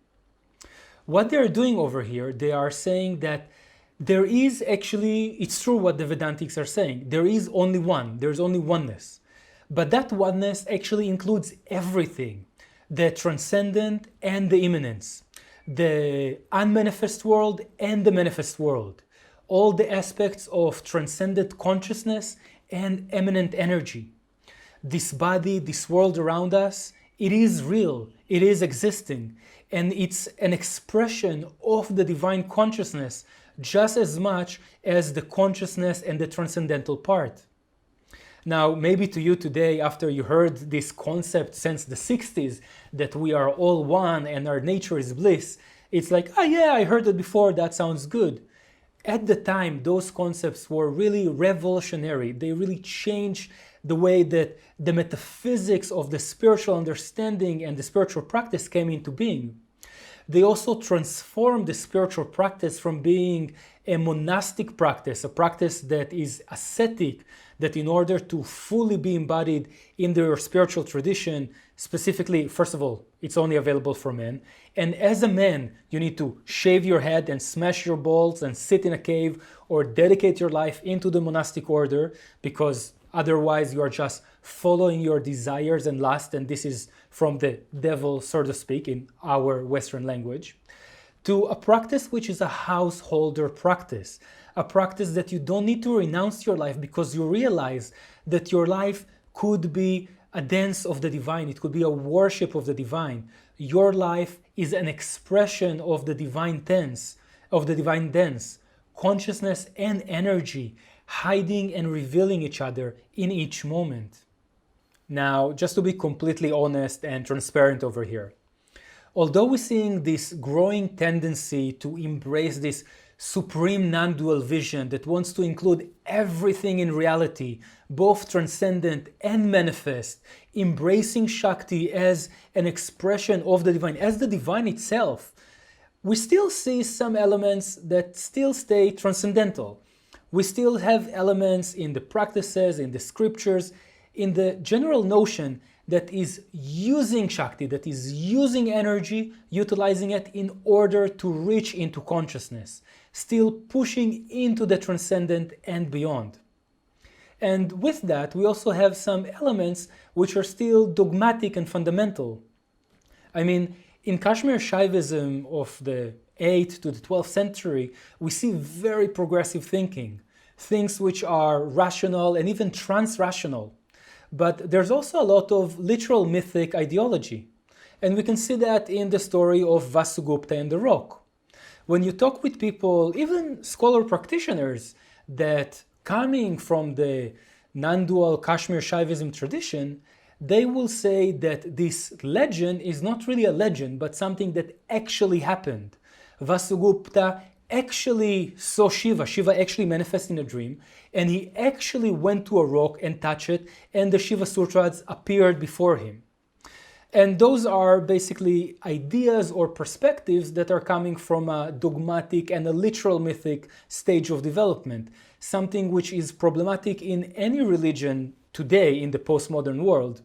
What they're doing over here, they are saying that there is actually, it's true what the Vedantics are saying, there is only one, there's only oneness. But that oneness actually includes everything, the transcendent and the immanence, the unmanifest world and the manifest world, all the aspects of transcendent consciousness and eminent energy. This body, this world around us, it is real, it is existing, and it's an expression of the divine consciousness just as much as the consciousness and the transcendental part. Now, maybe to you today, after you heard this concept since the 60s, that we are all one and our nature is bliss, it's like, oh yeah, I heard it before, that sounds good. At the time, those concepts were really revolutionary. They really changed the way that the metaphysics of the spiritual understanding and the spiritual practice came into being. they also transform the spiritual practice from being a monastic practice, a practice that is ascetic, that in order to fully be embodied in their spiritual tradition, specifically, first of all, it's only available for men. And as a man, you need to shave your head and smash your balls and sit in a cave or dedicate your life into the monastic order, because otherwise you are just following your desires and lust, and this is from the devil, so to speak, in our Western language, to a practice which is a householder practice, a practice that you don't need to renounce your life because you realize that your life could be a dance of the divine, it could be a worship of the divine. Your life is an expression of the divine dance, consciousness and energy, hiding and revealing each other in each moment. Now, just to be completely honest and transparent over here, although we're seeing this growing tendency to embrace this supreme non-dual vision that wants to include everything in reality, both transcendent and manifest, embracing Shakti as an expression of the divine, as the divine itself, we still see some elements that still stay transcendental. We still have elements in the practices, in the scriptures, in the general notion that is using Shakti, that is using energy, utilizing it in order to reach into consciousness, still pushing into the transcendent and beyond. And with that, we also have some elements which are still dogmatic and fundamental. I mean, in Kashmir Shaivism of the 8th to the 12th century, we see very progressive thinking, things which are rational and even trans-rational. But there's also a lot of literal mythic ideology. And we can see that in the story of Vasugupta and the rock. When you talk with people, even scholar practitioners, that coming from the non-dual Kashmir Shaivism tradition, they will say that this legend is not really a legend, but something that actually happened. Vasugupta actually saw Shiva. Shiva actually manifested in a dream, and he actually went to a rock and touched it, and the Shiva Sutras appeared before him. And those are basically ideas or perspectives that are coming from a dogmatic and a literal mythic stage of development, something which is problematic in any religion today in the postmodern world.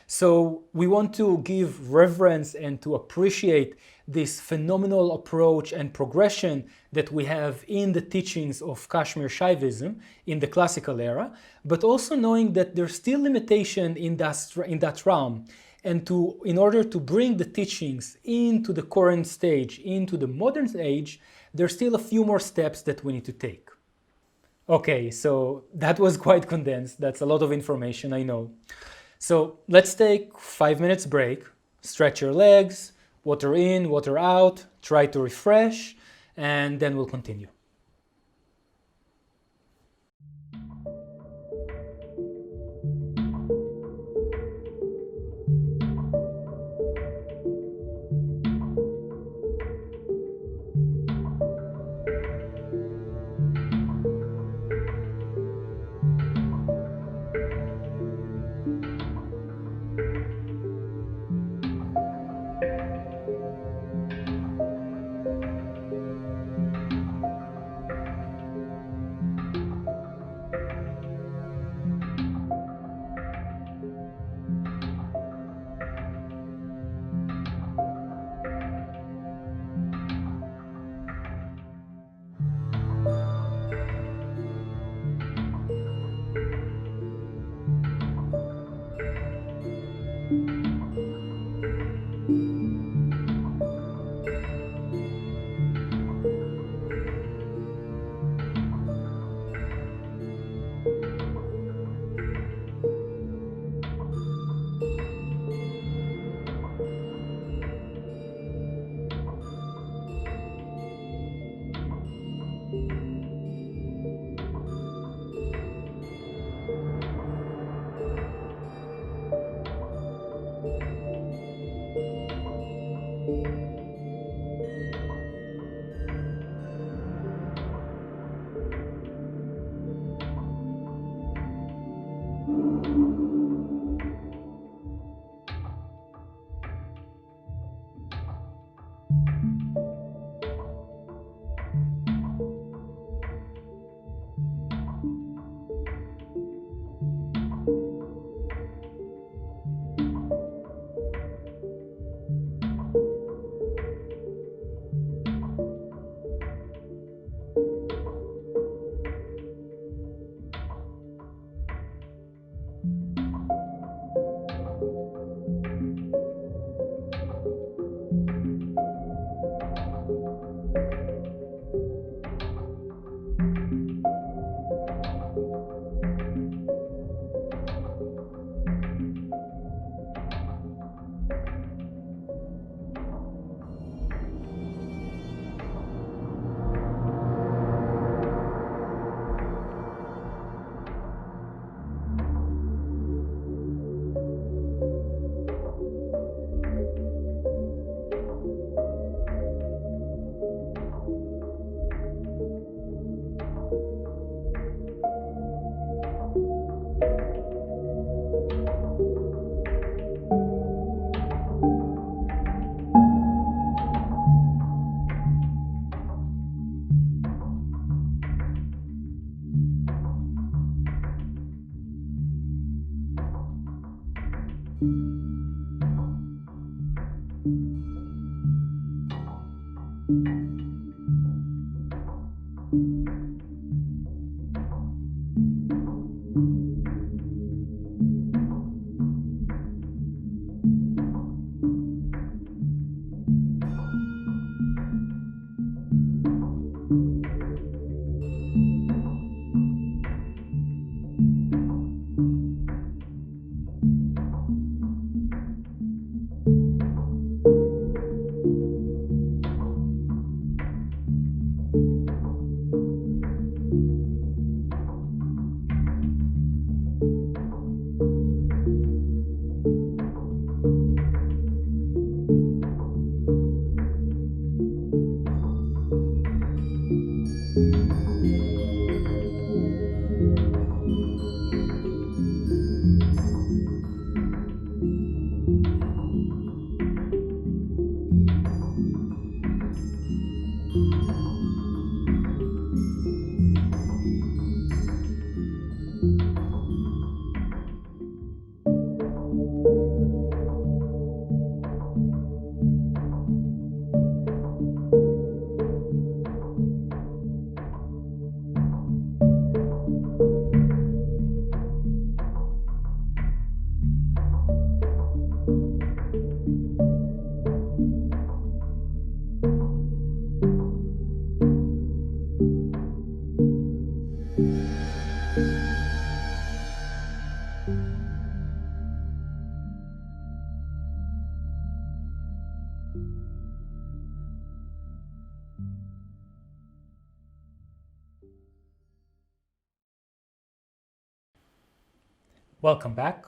So we want to give reverence and to appreciate this phenomenal approach and progression that we have in the teachings of Kashmir Shaivism in the classical era, but also knowing that there's still limitation in that realm. And in order to bring the teachings into the current stage, into the modern age, there's still a few more steps that we need to take. Okay, so that was quite condensed. That's a lot of information, I know. So let's take 5 minutes break, stretch your legs, water in, water out, try to refresh, and then we'll continue. Welcome back.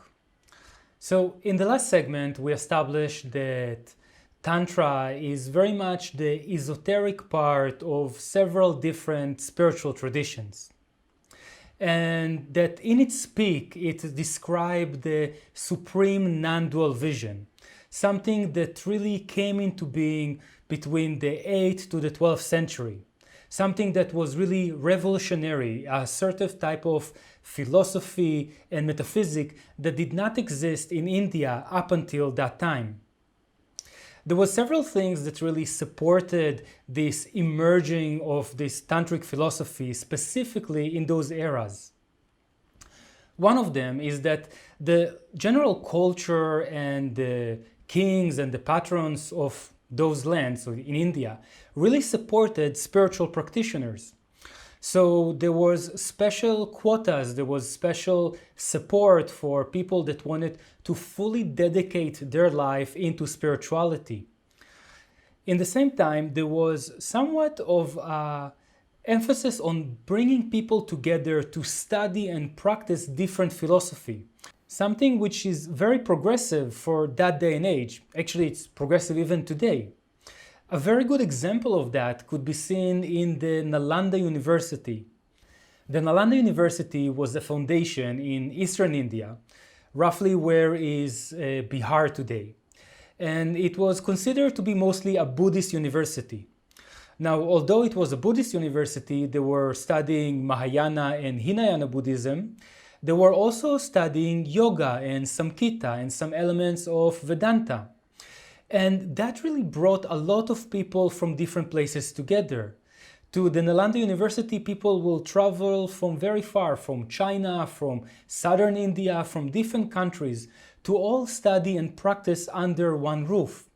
So in the last segment, we established that Tantra is very much the esoteric part of several different spiritual traditions. And that in its peak, it described the supreme non-dual vision, something that really came into being between the 8th to the 12th century. Something that was really revolutionary, a certain type of philosophy and metaphysics that did not exist in India up until that time. There were several things that really supported this emerging of this tantric philosophy, specifically in those eras. One of them is that the general culture and the kings and the patrons of those lands, so in India, really supported spiritual practitioners. So there was special quotas, there was special support for people that wanted to fully dedicate their life into spirituality. In the same time, there was somewhat of emphasis on bringing people together to study and practice different philosophy. Something which is very progressive for that day and age. Actually, it's progressive even today. A very good example of that could be seen in the Nalanda University. The Nalanda University was a foundation in eastern India, roughly where is Bihar today. And it was considered to be mostly a Buddhist university. Now, although it was a Buddhist university, they were studying Mahayana and Hinayana Buddhism. They were also studying yoga and Samkhita and some elements of Vedanta. And that really brought a lot of people from different places together. To the Nalanda University, people will travel from very far, from China, from southern India, from different countries, to all study and practice under one roof.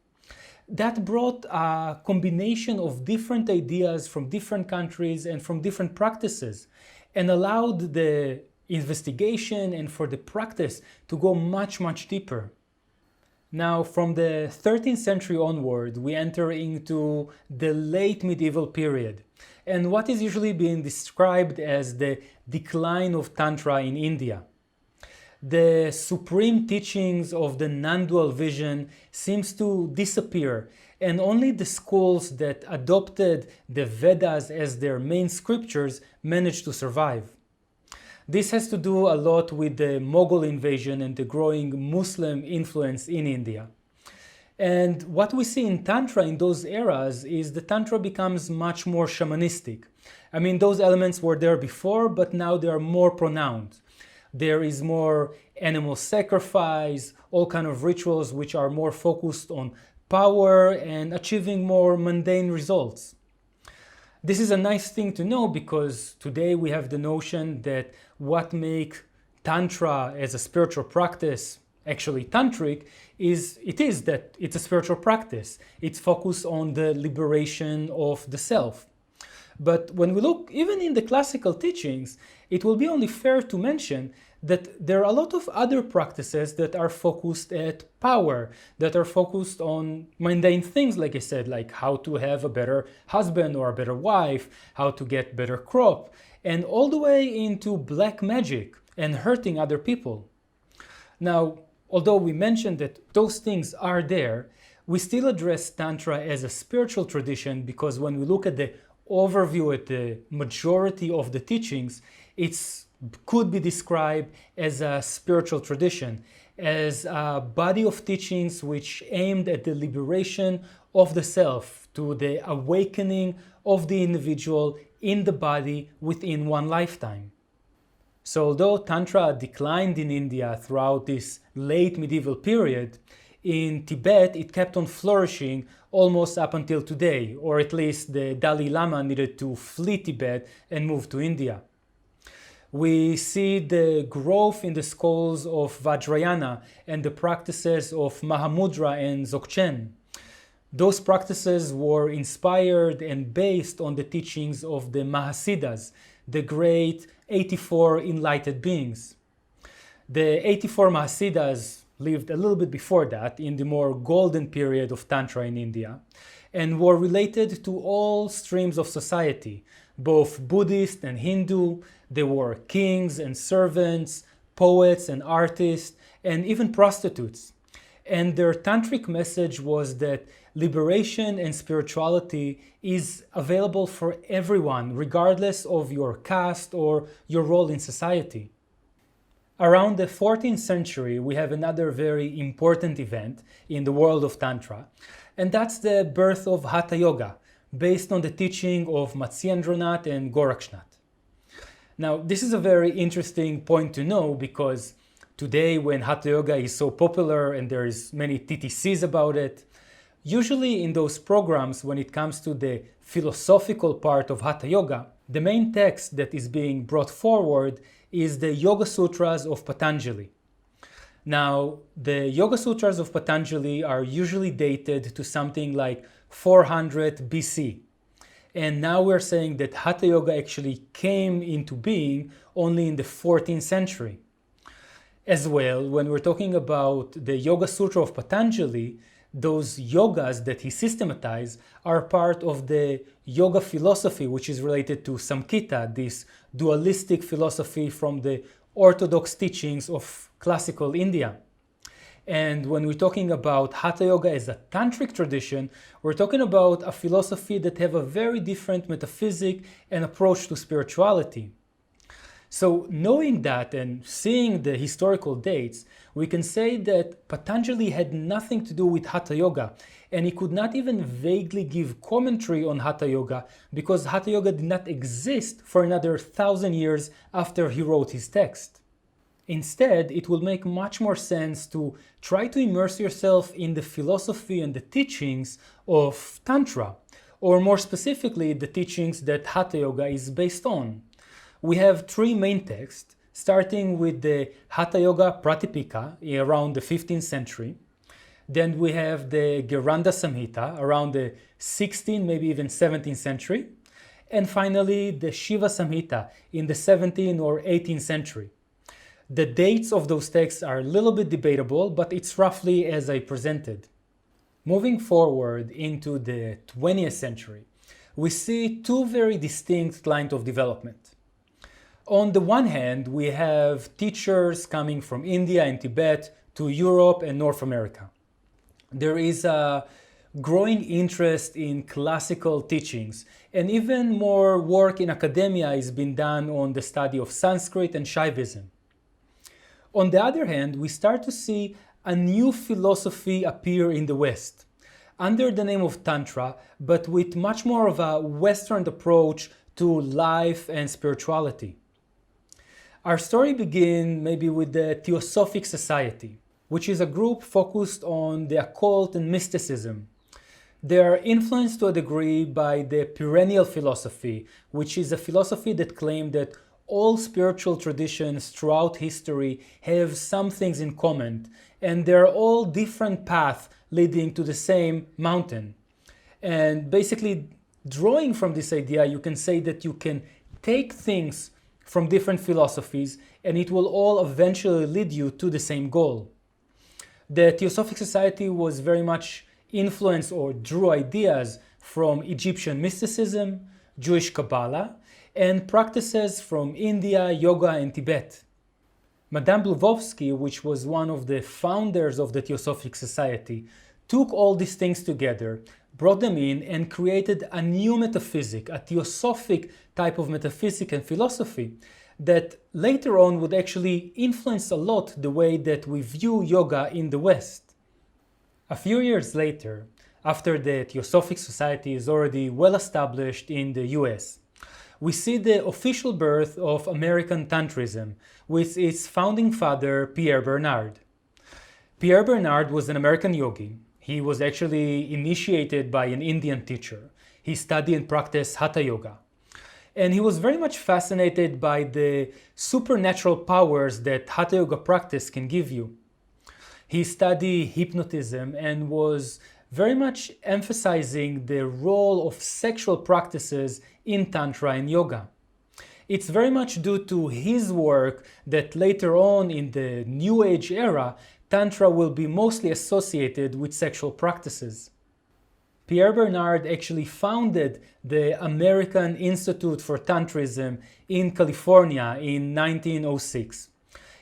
That brought a combination of different ideas from different countries and from different practices, and allowed the investigation and for the practice to go much, much deeper. Now, from the 13th century onward, we enter into the late medieval period, and what is usually being described as the decline of Tantra in India. The supreme teachings of the non-dual vision seems to disappear, and only the schools that adopted the Vedas as their main scriptures managed to survive. This has to do a lot with the Mughal invasion and the growing Muslim influence in India. And what we see in Tantra in those eras is the Tantra becomes much more shamanistic. I mean, those elements were there before, but now they are more pronounced. There is more animal sacrifice, all kind of rituals which are more focused on power and achieving more mundane results. This is a nice thing to know because today we have the notion that what makes Tantra as a spiritual practice actually tantric is that it's a spiritual practice. It's focused on the liberation of the self. But when we look even in the classical teachings, it will be only fair to mention that there are a lot of other practices that are focused at power, that are focused on mundane things, like I said, like how to have a better husband or a better wife, how to get better crop, and all the way into black magic and hurting other people. Now, although we mentioned that those things are there, we still address Tantra as a spiritual tradition because when we look at the overview at the majority of the teachings, it could be described as a spiritual tradition, as a body of teachings which aimed at the liberation of the self, to the awakening of the individual in the body within one lifetime. So although Tantra declined in India throughout this late medieval period, in Tibet it kept on flourishing almost up until today, or at least the Dalai Lama needed to flee Tibet and move to India. We see the growth in the schools of Vajrayana and the practices of Mahamudra and Dzogchen. Those practices were inspired and based on the teachings of the Mahasiddhas, the great 84 enlightened beings. The 84 Mahasiddhas lived a little bit before that, in the more golden period of Tantra in India, and were related to all streams of society, both Buddhist and Hindu. They were kings and servants, poets and artists, and even prostitutes. And their tantric message was that liberation and spirituality is available for everyone, regardless of your caste or your role in society. Around the 14th century, we have another very important event in the world of Tantra, and that's the birth of Hatha Yoga, based on the teaching of Matsyendranath and Gorakshnath. Now, this is a very interesting point to know because today, when Hatha Yoga is so popular and there is many TTCs about it, usually in those programs, when it comes to the philosophical part of Hatha Yoga, the main text that is being brought forward is the Yoga Sutras of Patanjali. Now, the Yoga Sutras of Patanjali are usually dated to something like 400 BC. And now we're saying that Hatha Yoga actually came into being only in the 14th century. As well, when we're talking about the Yoga Sutra of Patanjali, those yogas that he systematized are part of the yoga philosophy, which is related to Samkhita, this dualistic philosophy from the orthodox teachings of classical India. And when we're talking about Hatha Yoga as a tantric tradition, we're talking about a philosophy that have a very different metaphysic and approach to spirituality. So knowing that and seeing the historical dates, we can say that Patanjali had nothing to do with Hatha Yoga, and he could not even vaguely give commentary on Hatha Yoga because Hatha Yoga did not exist for another 1,000 years after he wrote his text. Instead, it will make much more sense to try to immerse yourself in the philosophy and the teachings of Tantra, or more specifically, the teachings that Hatha Yoga is based on. We have three main texts, starting with the Hatha Yoga Pratipika around the 15th century. Then we have the Geranda Samhita around the 16th, maybe even 17th century. And finally, the Shiva Samhita in the 17th or 18th century. The dates of those texts are a little bit debatable, but it's roughly as I presented. Moving forward into the 20th century, we see two very distinct lines of development. On the one hand, we have teachers coming from India and Tibet to Europe and North America. There is a growing interest in classical teachings, and even more work in academia is being done on the study of Sanskrit and Shaivism. On the other hand, we start to see a new philosophy appear in the West, under the name of Tantra, but with much more of a Western approach to life and spirituality. Our story begins maybe with the Theosophic Society, which is a group focused on the occult and mysticism. They are influenced to a degree by the perennial philosophy, which is a philosophy that claimed that all spiritual traditions throughout history have some things in common, and they're all different paths leading to the same mountain. And basically, drawing from this idea, you can say that you can take things from different philosophies and it will all eventually lead you to the same goal. The Theosophic Society was very much influenced or drew ideas from Egyptian mysticism, Jewish Kabbalah, and practices from India, yoga, and Tibet. Madame Blavatsky, which was one of the founders of the Theosophic Society, took all these things together, brought them in, and created a new metaphysic, a theosophic type of metaphysic and philosophy that later on would actually influence a lot the way that we view yoga in the West. A few years later, after the Theosophic Society is already well established in the US, we see the official birth of American Tantrism with its founding father, Pierre Bernard. Pierre Bernard was an American yogi. He was actually initiated by an Indian teacher. He studied and practiced Hatha Yoga. And he was very much fascinated by the supernatural powers that Hatha Yoga practice can give you. He studied hypnotism and was very much emphasizing the role of sexual practices in Tantra and Yoga. It's very much due to his work that later on in the New Age era, Tantra will be mostly associated with sexual practices. Pierre Bernard actually founded the American Institute for Tantrism in California in 1906.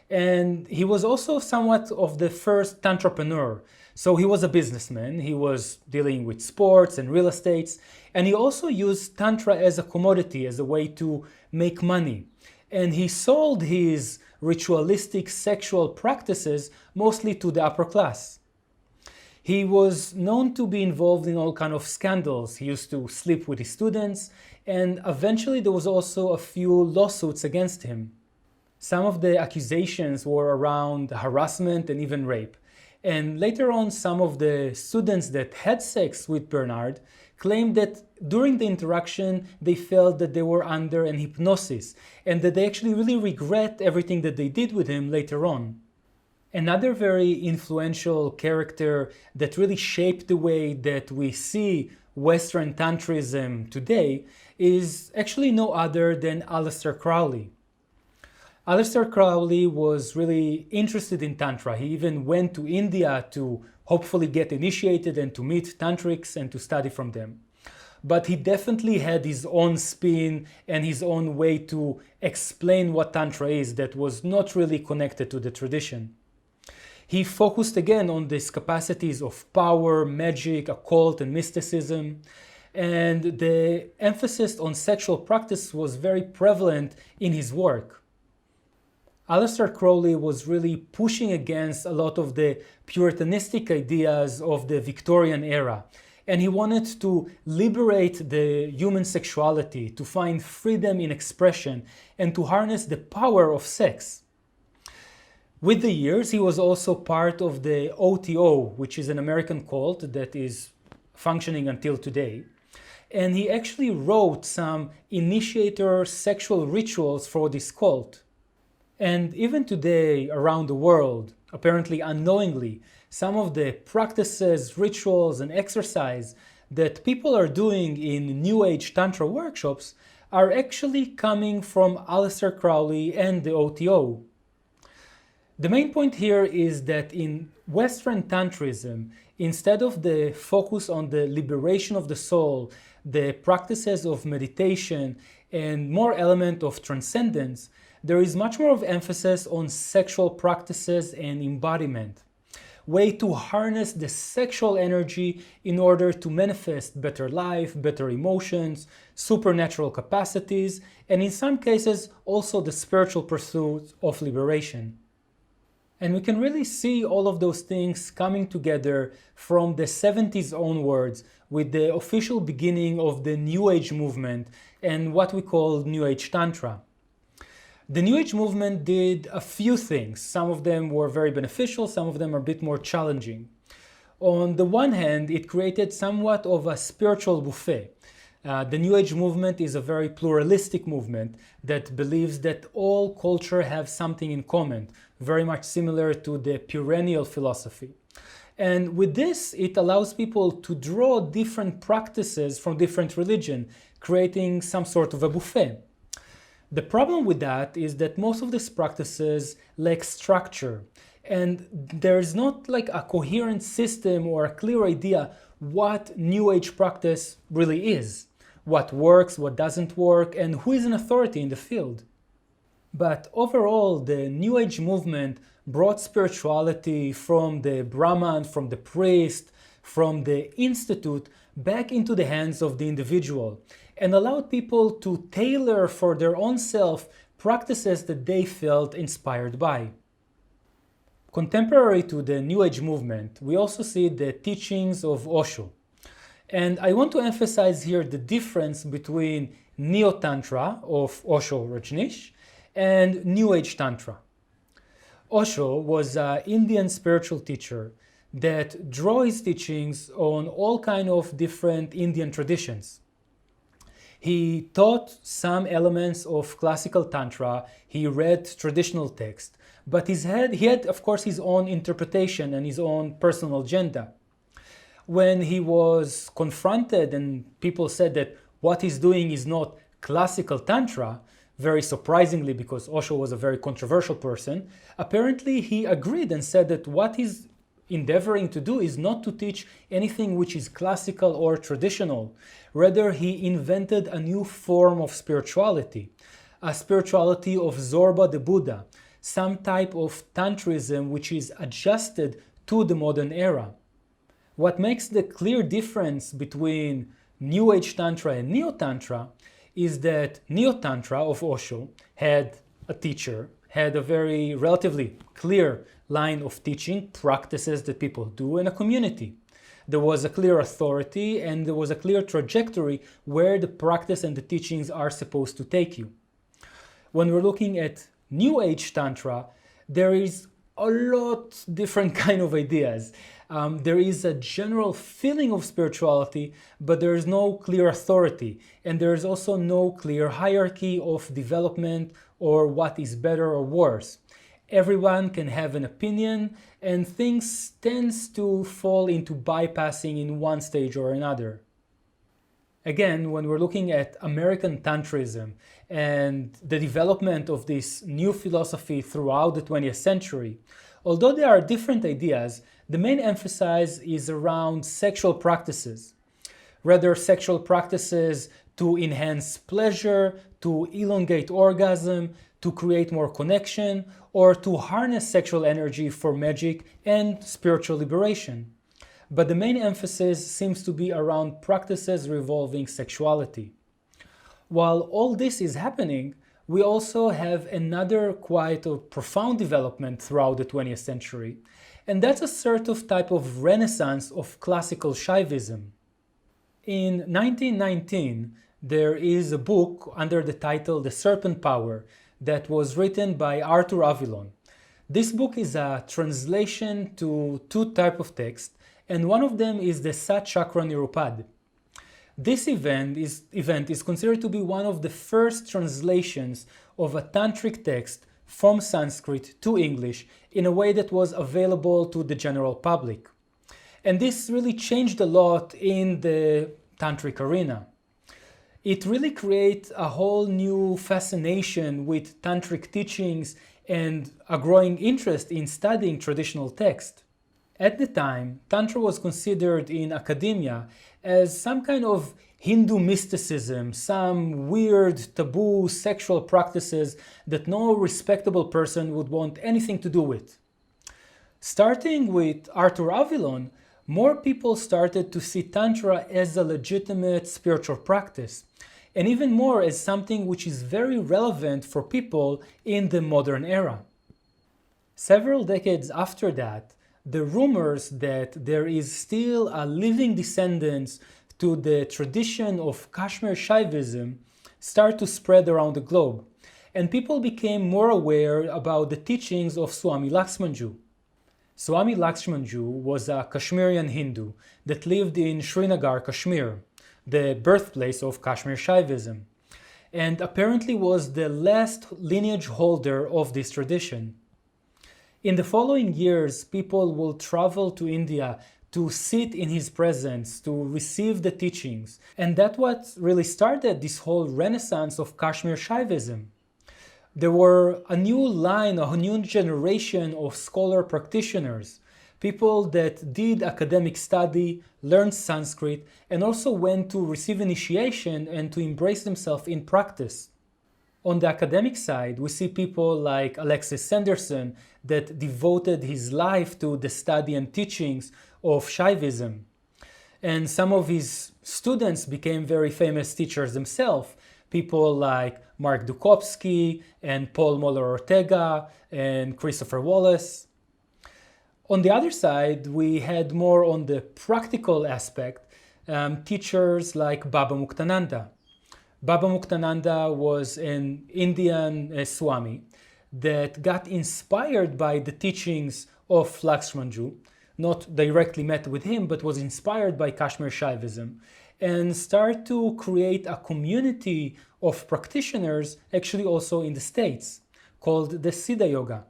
And he was also somewhat of the first tantrapreneur. So he was a businessman, he was dealing with sports and real estates, and he also used Tantra as a commodity, as a way to make money. And he sold his ritualistic sexual practices mostly to the upper class. He was known to be involved in all kinds of scandals. He used to sleep with his students, and eventually there was also a few lawsuits against him. Some of the accusations were around harassment and even rape. And later on, some of the students that had sex with Bernard claimed that during the interaction, they felt that they were under an hypnosis and that they actually really regret everything that they did with him later on. Another very influential character that really shaped the way that we see Western Tantrism today is actually no other than Aleister Crowley. Aleister Crowley was really interested in Tantra. He even went to India to hopefully get initiated and to meet Tantrics and to study from them. But he definitely had his own spin and his own way to explain what Tantra is that was not really connected to the tradition. He focused again on these capacities of power, magic, occult, and mysticism. And the emphasis on sexual practice was very prevalent in his work. Aleister Crowley was really pushing against a lot of the puritanistic ideas of the Victorian era. And he wanted to liberate the human sexuality, to find freedom in expression, and to harness the power of sex. With the years, he was also part of the OTO, which is an American cult that is functioning until today. And he actually wrote some initiator sexual rituals for this cult. And even today, around the world, apparently unknowingly, some of the practices, rituals, and exercise that people are doing in New Age Tantra workshops are actually coming from Aleister Crowley and the OTO. The main point here is that in Western Tantrism, instead of the focus on the liberation of the soul, the practices of meditation, and more element of transcendence, there is much more of emphasis on sexual practices and embodiment. Way to harness the sexual energy in order to manifest better life, better emotions, supernatural capacities, and in some cases also the spiritual pursuit of liberation. And we can really see all of those things coming together from the 70s onwards with the official beginning of the New Age movement and what we call New Age Tantra. The New Age movement did a few things. Some of them were very beneficial, some of them are a bit more challenging. On the one hand, it created somewhat of a spiritual buffet. The New Age movement is a very pluralistic movement that believes that all culture have something in common, very much similar to the perennial philosophy. And with this, it allows people to draw different practices from different religions, creating some sort of a buffet. The problem with that is that most of these practices lack structure, and there's not like a coherent system or a clear idea what New Age practice really is, what works, what doesn't work, and who is an authority in the field. But overall, the New Age movement brought spirituality from the Brahman, from the priest, from the institute back into the hands of the individual, and allowed people to tailor for their own self practices that they felt inspired by. Contemporary to the New Age movement, we also see the teachings of Osho. And I want to emphasize here the difference between Neo-Tantra of Osho Rajneesh and New Age Tantra. Osho was an Indian spiritual teacher that drew his teachings on all kinds of different Indian traditions. He taught some elements of classical Tantra, he read traditional text, but he had, of course, his own interpretation and his own personal agenda. When he was confronted and people said that what he's doing is not classical Tantra, very surprisingly because Osho was a very controversial person, apparently he agreed and said that what he's endeavoring to do is not to teach anything which is classical or traditional. Rather, he invented a new form of spirituality, a spirituality of Zorba the Buddha, some type of Tantrism which is adjusted to the modern era. What makes the clear difference between New Age Tantra and Neo-Tantra is that Neo-Tantra of Osho had a teacher, had a very relatively clear line of teaching, practices that people do, and a community. There was a clear authority and there was a clear trajectory where the practice and the teachings are supposed to take you. When we're looking at New Age Tantra, there is a lot different kind of ideas. There is a general feeling of spirituality, but there is no clear authority, and there is also no clear hierarchy of development or what is better or worse. Everyone can have an opinion, and things tends to fall into bypassing in one stage or another. Again, when we're looking at American Tantrism and the development of this new philosophy throughout the 20th century, although there are different ideas, the main emphasis is around sexual practices. Rather, sexual practices to enhance pleasure, to elongate orgasm, to create more connection, or to harness sexual energy for magic and spiritual liberation. But the main emphasis seems to be around practices revolving sexuality. While all this is happening, we also have another quite a profound development throughout the 20th century, and that's a sort of type of renaissance of classical Shaivism. In 1919, there is a book under the title The Serpent Power that was written by Arthur Avalon. This book is a translation to two types of text, and one of them is the Sat Chakra Nirupad. This event is considered to be one of the first translations of a tantric text from Sanskrit to English in a way that was available to the general public. And this really changed a lot in the tantric arena. It really creates a whole new fascination with tantric teachings and a growing interest in studying traditional text. At the time, Tantra was considered in academia as some kind of Hindu mysticism, some weird, taboo sexual practices that no respectable person would want anything to do with. Starting with Arthur Avalon, more people started to see Tantra as a legitimate spiritual practice, and even more as something which is very relevant for people in the modern era. Several decades after that, the rumors that there is still a living descendants to the tradition of Kashmir Shaivism start to spread around the globe. and people became more aware about the teachings of Swami Lakshmanju. Swami Lakshmanju was a Kashmirian Hindu that lived in Srinagar, Kashmir, the birthplace of Kashmir Shaivism, and apparently was the last lineage holder of this tradition. In the following years, people will travel to India to sit in his presence, to receive the teachings, and that's what really started this whole renaissance of Kashmir Shaivism. There were a new line, a new generation of scholar practitioners, people that did academic study, learned Sanskrit, and also went to receive initiation and to embrace themselves in practice. On the academic side, we see people like Alexis Sanderson that devoted his life to the study and teachings of Shaivism. And some of his students became very famous teachers themselves, people like Mark Dukowski and Paul Moller-Ortega and Christopher Wallace. On the other side, we had more on the practical aspect, teachers like Baba Muktananda. Baba Muktananda was an Indian Swami that got inspired by the teachings of Lakshmanju, not directly met with him, but was inspired by Kashmir Shaivism, and started to create a community of practitioners, actually also in the States, called the Siddha Yoga.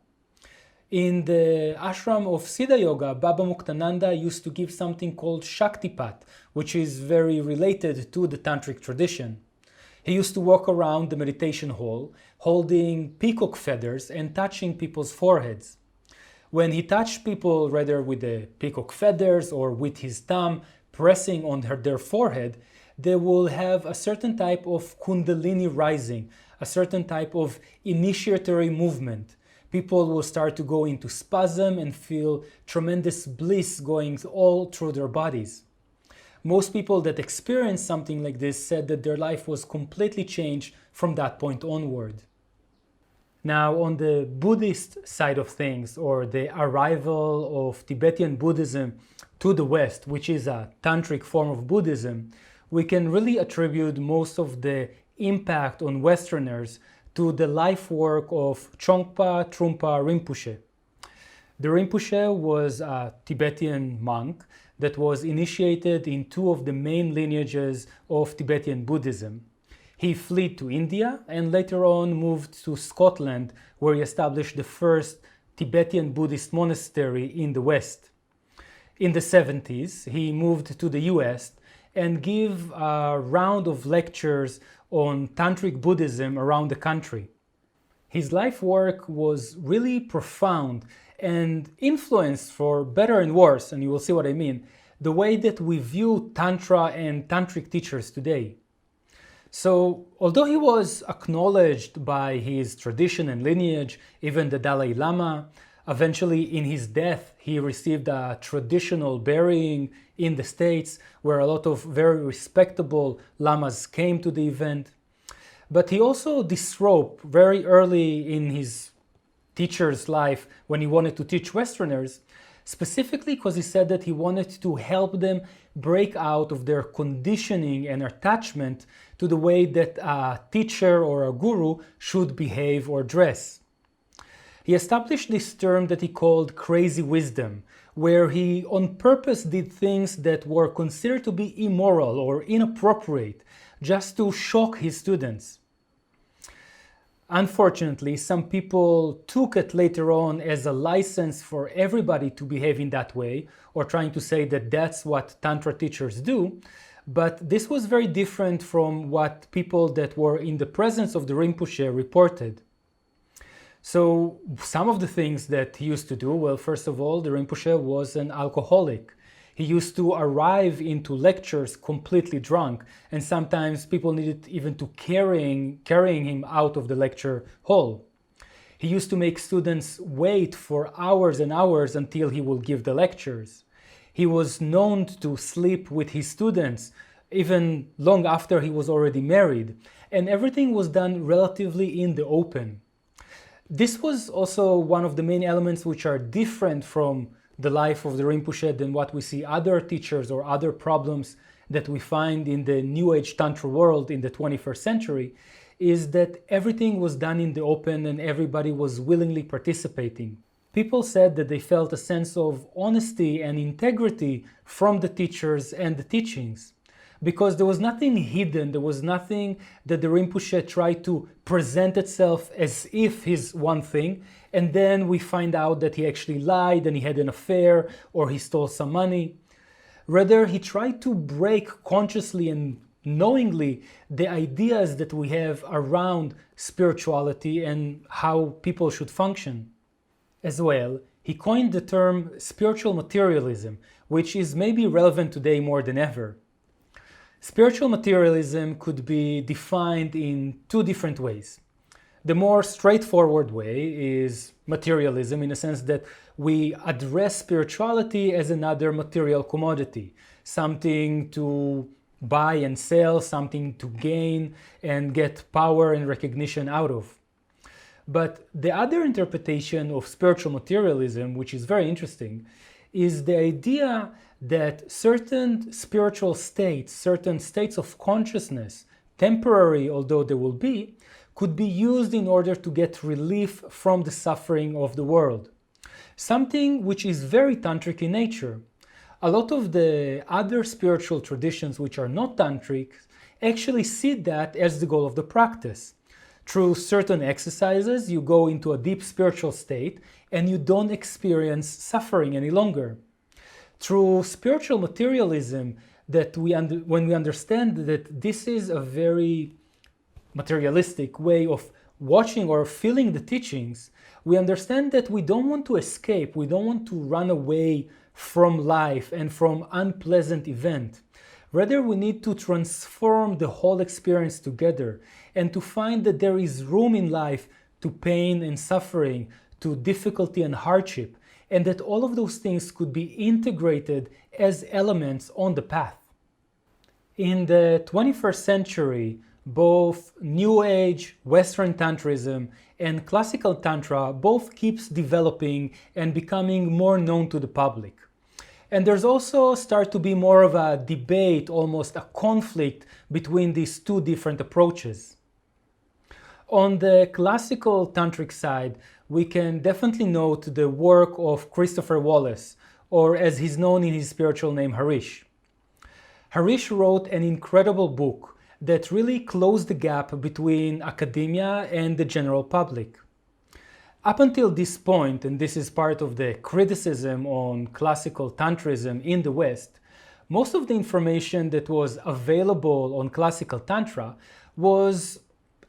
In the ashram of Siddha Yoga, Baba Muktananda used to give something called Shaktipat, which is very related to the Tantric tradition. He used to walk around the meditation hall, holding peacock feathers and touching people's foreheads. When he touched people, whether with the peacock feathers or with his thumb, pressing on their forehead, they will have a certain type of kundalini rising, a certain type of initiatory movement. People will start to go into spasm and feel tremendous bliss going all through their bodies. Most people that experienced something like this said that their life was completely changed from that point onward. Now, on the Buddhist side of things, or the arrival of Tibetan Buddhism to the West, which is a tantric form of Buddhism, we can really attribute most of the impact on Westerners to the life work of Trungpa Trungpa Rinpoche. The Rinpoche was a Tibetan monk that was initiated in two of the main lineages of Tibetan Buddhism. He fled to India and later on moved to Scotland, where he established the first Tibetan Buddhist monastery in the West. In the 70s, he moved to the US and gave a round of lectures on Tantric Buddhism around the country. His life work was really profound and influenced, for better and worse, and you will see what I mean, the way that we view Tantra and Tantric teachers today. So, although he was acknowledged by his tradition and lineage, even the Dalai Lama, eventually in his death, he received a traditional burying in the States, where a lot of very respectable lamas came to the event. But he also disrobed very early in his teacher's life when he wanted to teach Westerners, specifically because he said that he wanted to help them break out of their conditioning and attachment to the way that a teacher or a guru should behave or dress. He established this term that he called crazy wisdom, where he on purpose did things that were considered to be immoral or inappropriate just to shock his students. Unfortunately, some people took it later on as a license for everybody to behave in that way, or trying to say that that's what Tantra teachers do. But this was very different from what people that were in the presence of the Rinpoche reported. So some of the things that he used to do, well, first of all, the Rinpoche was an alcoholic. He used to arrive into lectures completely drunk, and sometimes people needed even to carrying him out of the lecture hall. He used to make students wait for hours and hours until he will give the lectures. He was known to sleep with his students even long after he was already married, and everything was done relatively in the open. This was also one of the main elements which are different from the life of the Rinpoche than what we see other teachers or other problems that we find in the New Age Tantra world in the 21st century, is that everything was done in the open and everybody was willingly participating. People said that they felt a sense of honesty and integrity from the teachers and the teachings, because there was nothing hidden, there was nothing that the Rinpoche tried to present itself as if he's one thing, and then we find out that he actually lied and he had an affair or he stole some money. Rather, he tried to break consciously and knowingly the ideas that we have around spirituality and how people should function. As well, he coined the term spiritual materialism, which is maybe relevant today more than ever. Spiritual materialism could be defined in two different ways. The more straightforward way is materialism, in a sense that we address spirituality as another material commodity, something to buy and sell, something to gain and get power and recognition out of. But the other interpretation of spiritual materialism, which is very interesting, is the idea that certain spiritual states, certain states of consciousness, temporary although they will be, could be used in order to get relief from the suffering of the world. Something which is very tantric in nature. A lot of the other spiritual traditions which are not tantric actually see that as the goal of the practice. Through certain exercises, you go into a deep spiritual state and you don't experience suffering any longer. Through spiritual materialism, when we understand that this is a very materialistic way of watching or feeling the teachings, we understand that we don't want to escape, we don't want to run away from life and from unpleasant event. Rather, we need to transform the whole experience together and to find that there is room in life to pain and suffering, to difficulty and hardship, and that all of those things could be integrated as elements on the path. In the 21st century, both New Age, Western Tantrism, and Classical Tantra both keeps developing and becoming more known to the public. And there's also start to be more of a debate, almost a conflict between these two different approaches. On the classical tantric side, we can definitely note the work of Christopher Wallace, or as he's known in his spiritual name, Harish. Harish wrote an incredible book that really closed the gap between academia and the general public. Up until this point, and this is part of the criticism on classical Tantrism in the West, most of the information that was available on classical Tantra was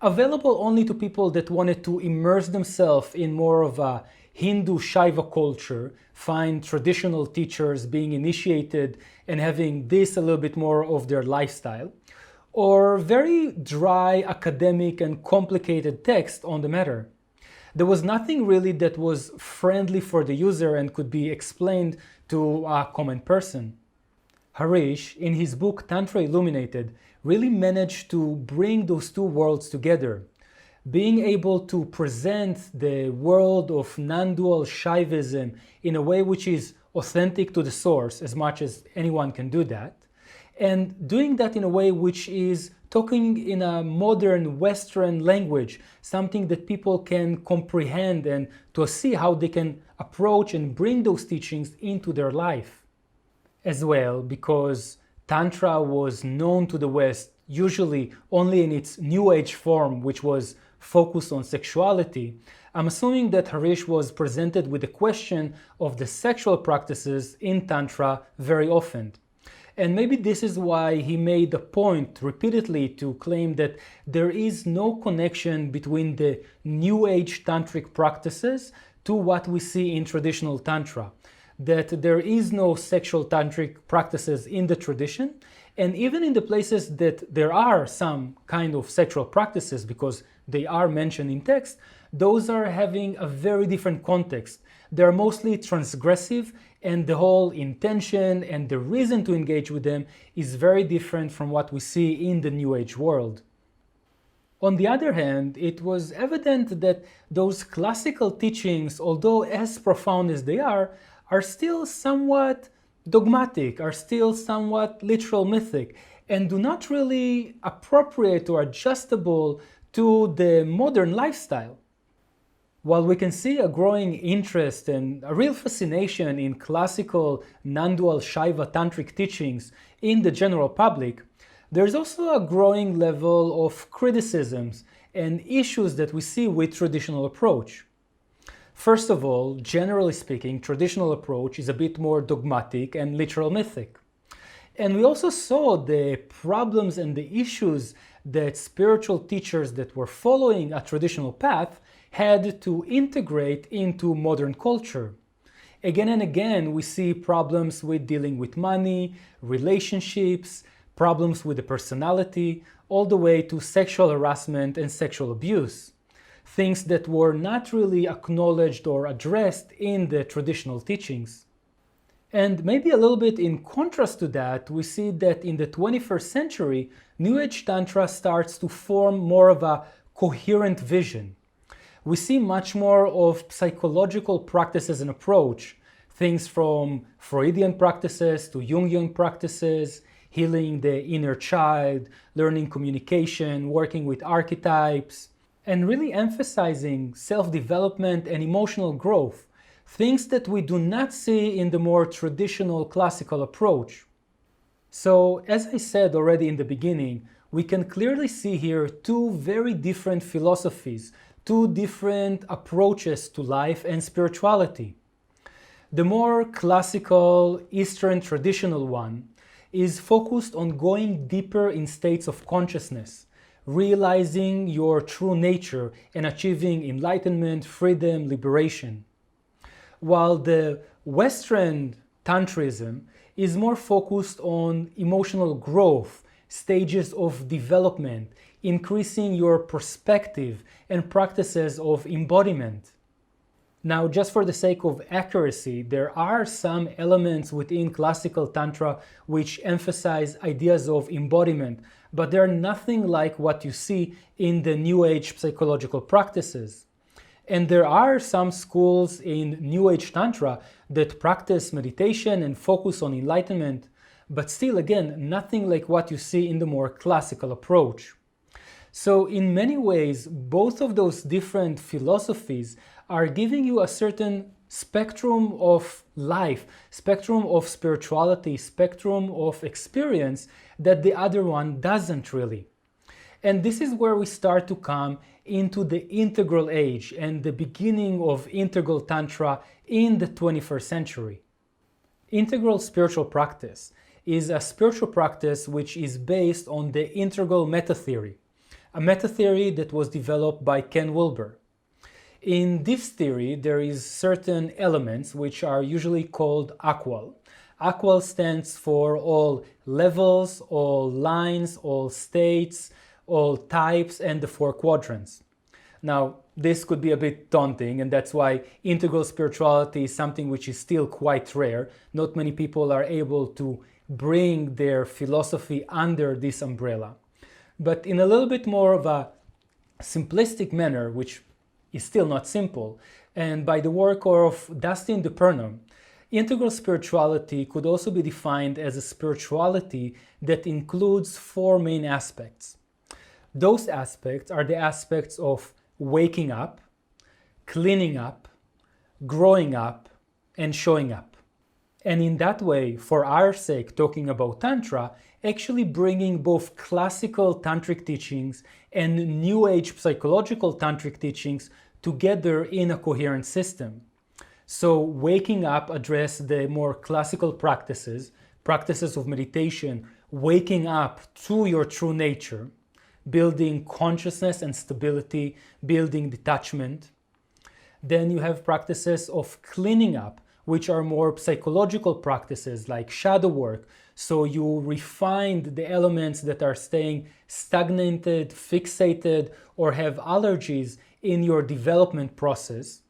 available only to people that wanted to immerse themselves in more of a Hindu Shaiva culture, find traditional teachers being initiated and having this a little bit more of their lifestyle, or very dry academic and complicated text on the matter. There was nothing really that was friendly for the user and could be explained to a common person. Harish, in his book Tantra Illuminated, really managed to bring those two worlds together, being able to present the world of non-dual Shaivism in a way which is authentic to the source, as much as anyone can do that, and doing that in a way which is talking in a modern Western language, something that people can comprehend and to see how they can approach and bring those teachings into their life. As well, because Tantra was known to the West usually only in its New Age form, which was focused on sexuality, I'm assuming that Harish was presented with the question of the sexual practices in Tantra very often. And maybe this is why he made a point repeatedly to claim that there is no connection between the New Age tantric practices to what we see in traditional Tantra. That there is no sexual tantric practices in the tradition, and even in the places that there are some kind of sexual practices, because they are mentioned in text, those are having a very different context. They're mostly transgressive, and the whole intention and the reason to engage with them is very different from what we see in the New Age world. On the other hand, it was evident that those classical teachings, although as profound as they are still somewhat dogmatic, are still somewhat literal mythic, and do not really appropriate or adjustable to the modern lifestyle. While we can see a growing interest and a real fascination in classical non-dual Shaiva tantric teachings in the general public, there's also a growing level of criticisms and issues that we see with traditional approach. First of all, generally speaking, traditional approach is a bit more dogmatic and literal mythic. And we also saw the problems and the issues that spiritual teachers that were following a traditional path had to integrate into modern culture. Again and again, we see problems with dealing with money, relationships, problems with the personality, all the way to sexual harassment and sexual abuse. Things that were not really acknowledged or addressed in the traditional teachings. And maybe a little bit in contrast to that, we see that in the 21st century, New Age Tantra starts to form more of a coherent vision. We see much more of psychological practices and approach, things from Freudian practices to Jungian practices, healing the inner child, learning communication, working with archetypes, and really emphasizing self-development and emotional growth, things that we do not see in the more traditional classical approach. So, as I said already in the beginning, we can clearly see here two very different philosophies, two different approaches to life and spirituality. The more classical Eastern traditional one is focused on going deeper in states of consciousness, realizing your true nature and achieving enlightenment, freedom, liberation. While the Western Tantrism is more focused on emotional growth, stages of development, increasing your perspective, and practices of embodiment. Now, just for the sake of accuracy, there are some elements within classical Tantra which emphasize ideas of embodiment, but they're nothing like what you see in the New Age psychological practices. And there are some schools in New Age Tantra that practice meditation and focus on enlightenment, but still, again, nothing like what you see in the more classical approach. So in many ways, both of those different philosophies are giving you a certain spectrum of life, spectrum of spirituality, spectrum of experience that the other one doesn't really. And this is where we start to come into the integral age and the beginning of integral Tantra in the 21st century. Integral spiritual practice is a spiritual practice which is based on the integral meta-theory, a meta-theory that was developed by Ken Wilber. In this theory, there is certain elements which are usually called AQAL. AQAL stands for all levels, all lines, all states, all types, and the four quadrants. Now, this could be a bit daunting, and that's why integral spirituality is something which is still quite rare. Not many people are able to bring their philosophy under this umbrella. But in a little bit more of a simplistic manner, which is still not simple, and by the work of Dustin DePerno, integral spirituality could also be defined as a spirituality that includes four main aspects. Those aspects are the aspects of waking up, cleaning up, growing up, and showing up. And in that way, for our sake, talking about Tantra, actually bringing both classical tantric teachings and New Age psychological tantric teachings together in a coherent system. So waking up address the more classical practices of meditation, waking up to your true nature, building consciousness and stability, building detachment. Then you have practices of cleaning up, which are more psychological practices like shadow work. So you refined the elements that are staying stagnated, fixated, or have allergies in your development process.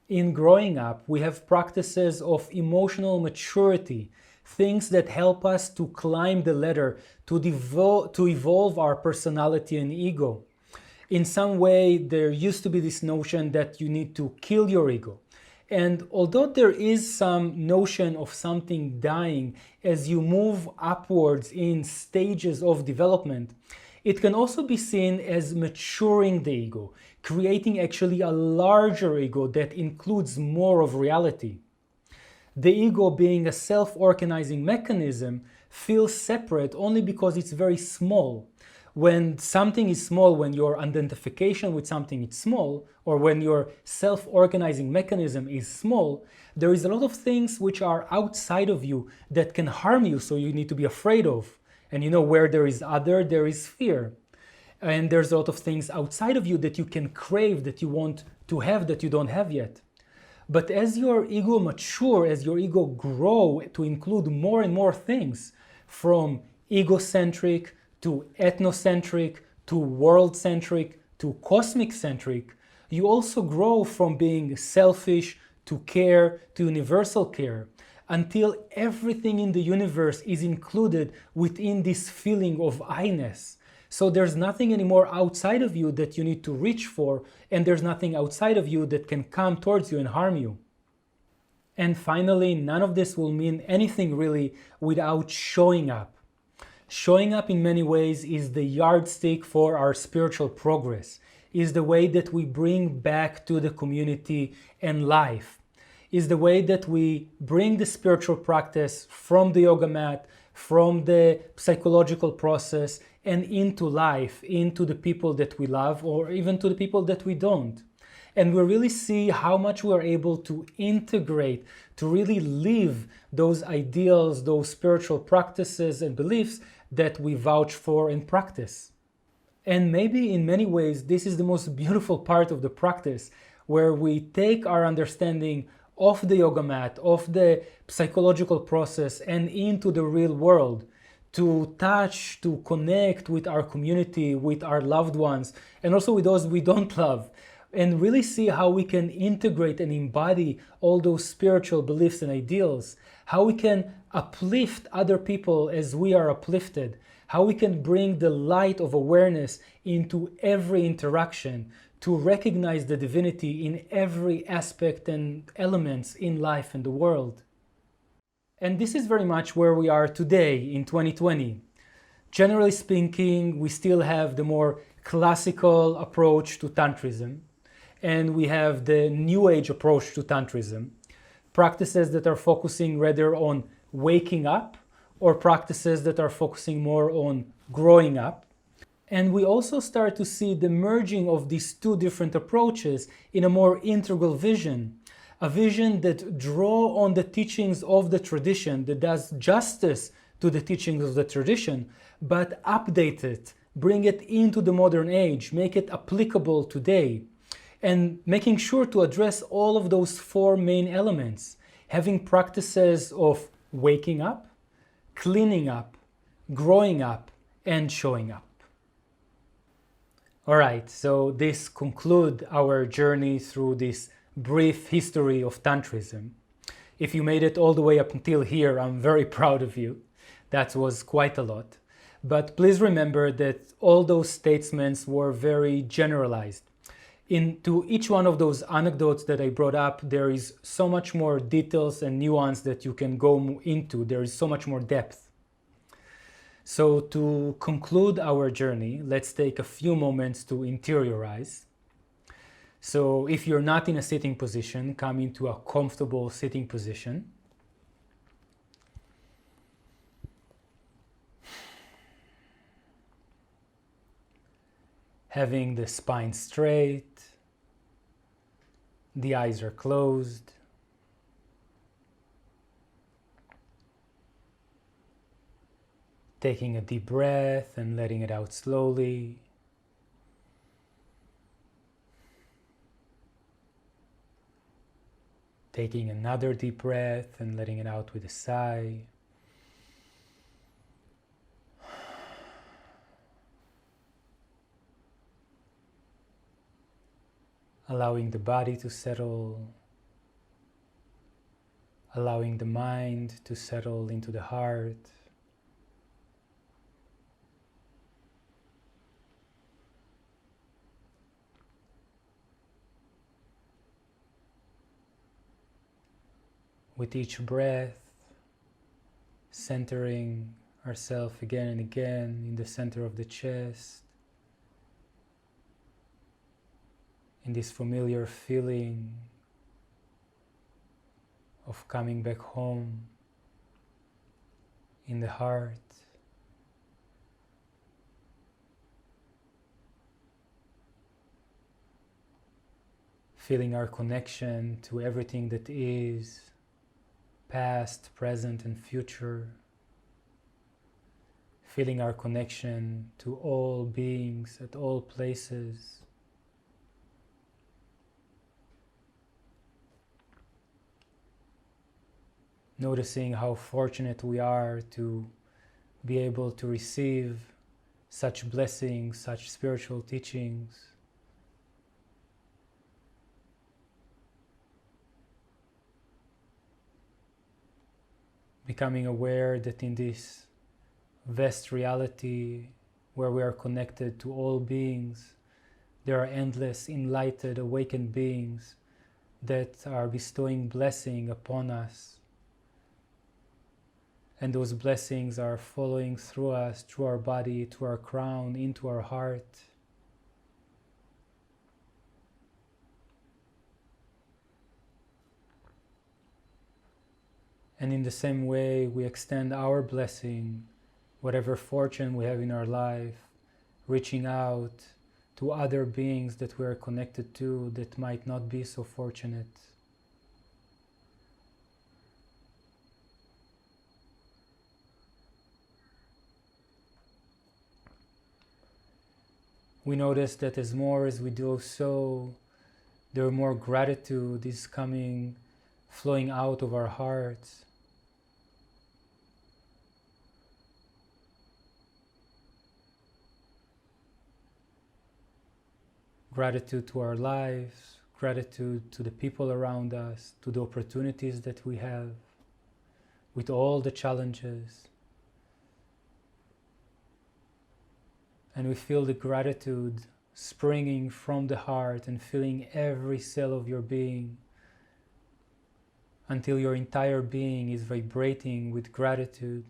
In growing up, we have practices of emotional maturity, things that help us to climb the ladder, to evolve our personality and ego. In some way, there used to be this notion that you need to kill your ego. And although there is some notion of something dying as you move upwards in stages of development, It can also be seen as maturing the ego, creating actually a larger ego that includes more of reality. The ego, being a self-organizing mechanism, feels separate only because it's very small. When something is small, when your identification with something is small, or when your self-organizing mechanism is small, there is a lot of things which are outside of you that can harm you, so you need to be afraid of. And where there is other, there is fear. And there's a lot of things outside of you that you can crave, that you want to have, that you don't have yet. But as your ego mature, as your ego grow to include more and more things, from egocentric to ethnocentric to world-centric to cosmic-centric, you also grow from being selfish to care to universal care, until everything in the universe is included within this feeling of I-ness. So there's nothing anymore outside of you that you need to reach for, and there's nothing outside of you that can come towards you and harm you. And finally, none of this will mean anything really without showing up. Showing up in many ways is the yardstick for our spiritual progress, is the way that we bring back to the community and life, is the way that we bring the spiritual practice from the yoga mat, from the psychological process, and into life, into the people that we love, or even to the people that we don't. And we really see how much we are able to integrate, to really live those ideals, those spiritual practices and beliefs that we vouch for and practice. And maybe in many ways, this is the most beautiful part of the practice, where we take our understanding of the yoga mat, of the psychological process, and into the real world, to touch, to connect with our community, with our loved ones, and also with those we don't love, and really see how we can integrate and embody all those spiritual beliefs and ideals, how we can uplift other people as we are uplifted, how we can bring the light of awareness into every interaction, to recognize the divinity in every aspect and elements in life and the world. And this is very much where we are today in 2020. Generally speaking, we still have the more classical approach to Tantrism, and we have the New Age approach to Tantrism, practices that are focusing rather on waking up, or practices that are focusing more on growing up. And we also start to see the merging of these two different approaches in a more integral vision, a vision that draws on the teachings of the tradition, that does justice to the teachings of the tradition, but update it, bring it into the modern age, make it applicable today, and making sure to address all of those four main elements, having practices of waking up, cleaning up, growing up, and showing up. All right, so this concludes our journey through this brief history of Tantrism. If you made it all the way up until here, I'm very proud of you. That was quite a lot. But please remember that all those statements were very generalized. Into each one of those anecdotes that I brought up, there is so much more details and nuance that you can go into. There is so much more depth. So to conclude our journey, let's take a few moments to interiorize. So if you're not in a sitting position, come into a comfortable sitting position. Having the spine straight, the eyes are closed. Taking a deep breath and letting it out slowly. Taking another deep breath and letting it out with a sigh. Allowing the body to settle, allowing the mind to settle into the heart. With each breath, centering, ourselves again and again in the center of the chest, in this familiar feeling of coming back home in the heart. Feeling our connection to everything that is, past, present, and future. Feeling our connection to all beings at all places. Noticing how fortunate we are to be able to receive such blessings, such spiritual teachings. Becoming aware that in this vast reality where we are connected to all beings, there are endless enlightened, awakened beings that are bestowing blessing upon us. And those blessings are following through us, through our body, to our crown, into our heart. And in the same way, we extend our blessing, whatever fortune we have in our life, reaching out to other beings that we are connected to that might not be so fortunate. We notice that as more as we do so, there are more gratitude is coming, flowing out of our hearts. Gratitude to our lives, gratitude to the people around us, to the opportunities that we have, with all the challenges. And we feel the gratitude springing from the heart and filling every cell of your being until your entire being is vibrating with gratitude.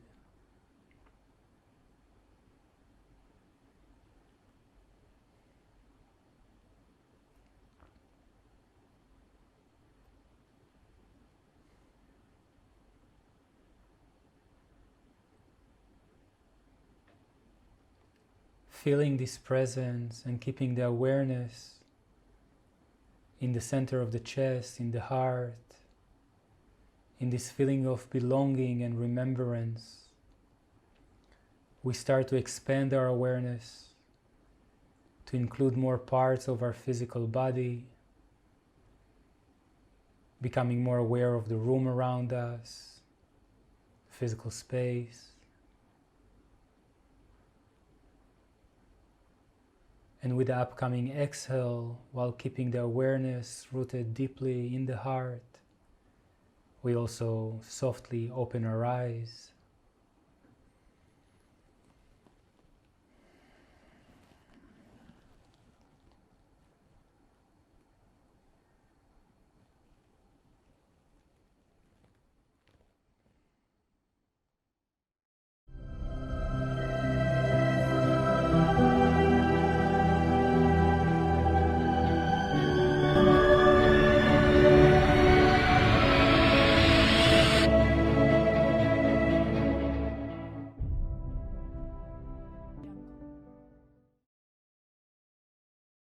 Feeling this presence and keeping the awareness in the center of the chest, in the heart, in this feeling of belonging and remembrance, we start to expand our awareness to include more parts of our physical body, becoming more aware of the room around us, physical space. And with the upcoming exhale, while keeping the awareness rooted deeply in the heart, we also softly open our eyes.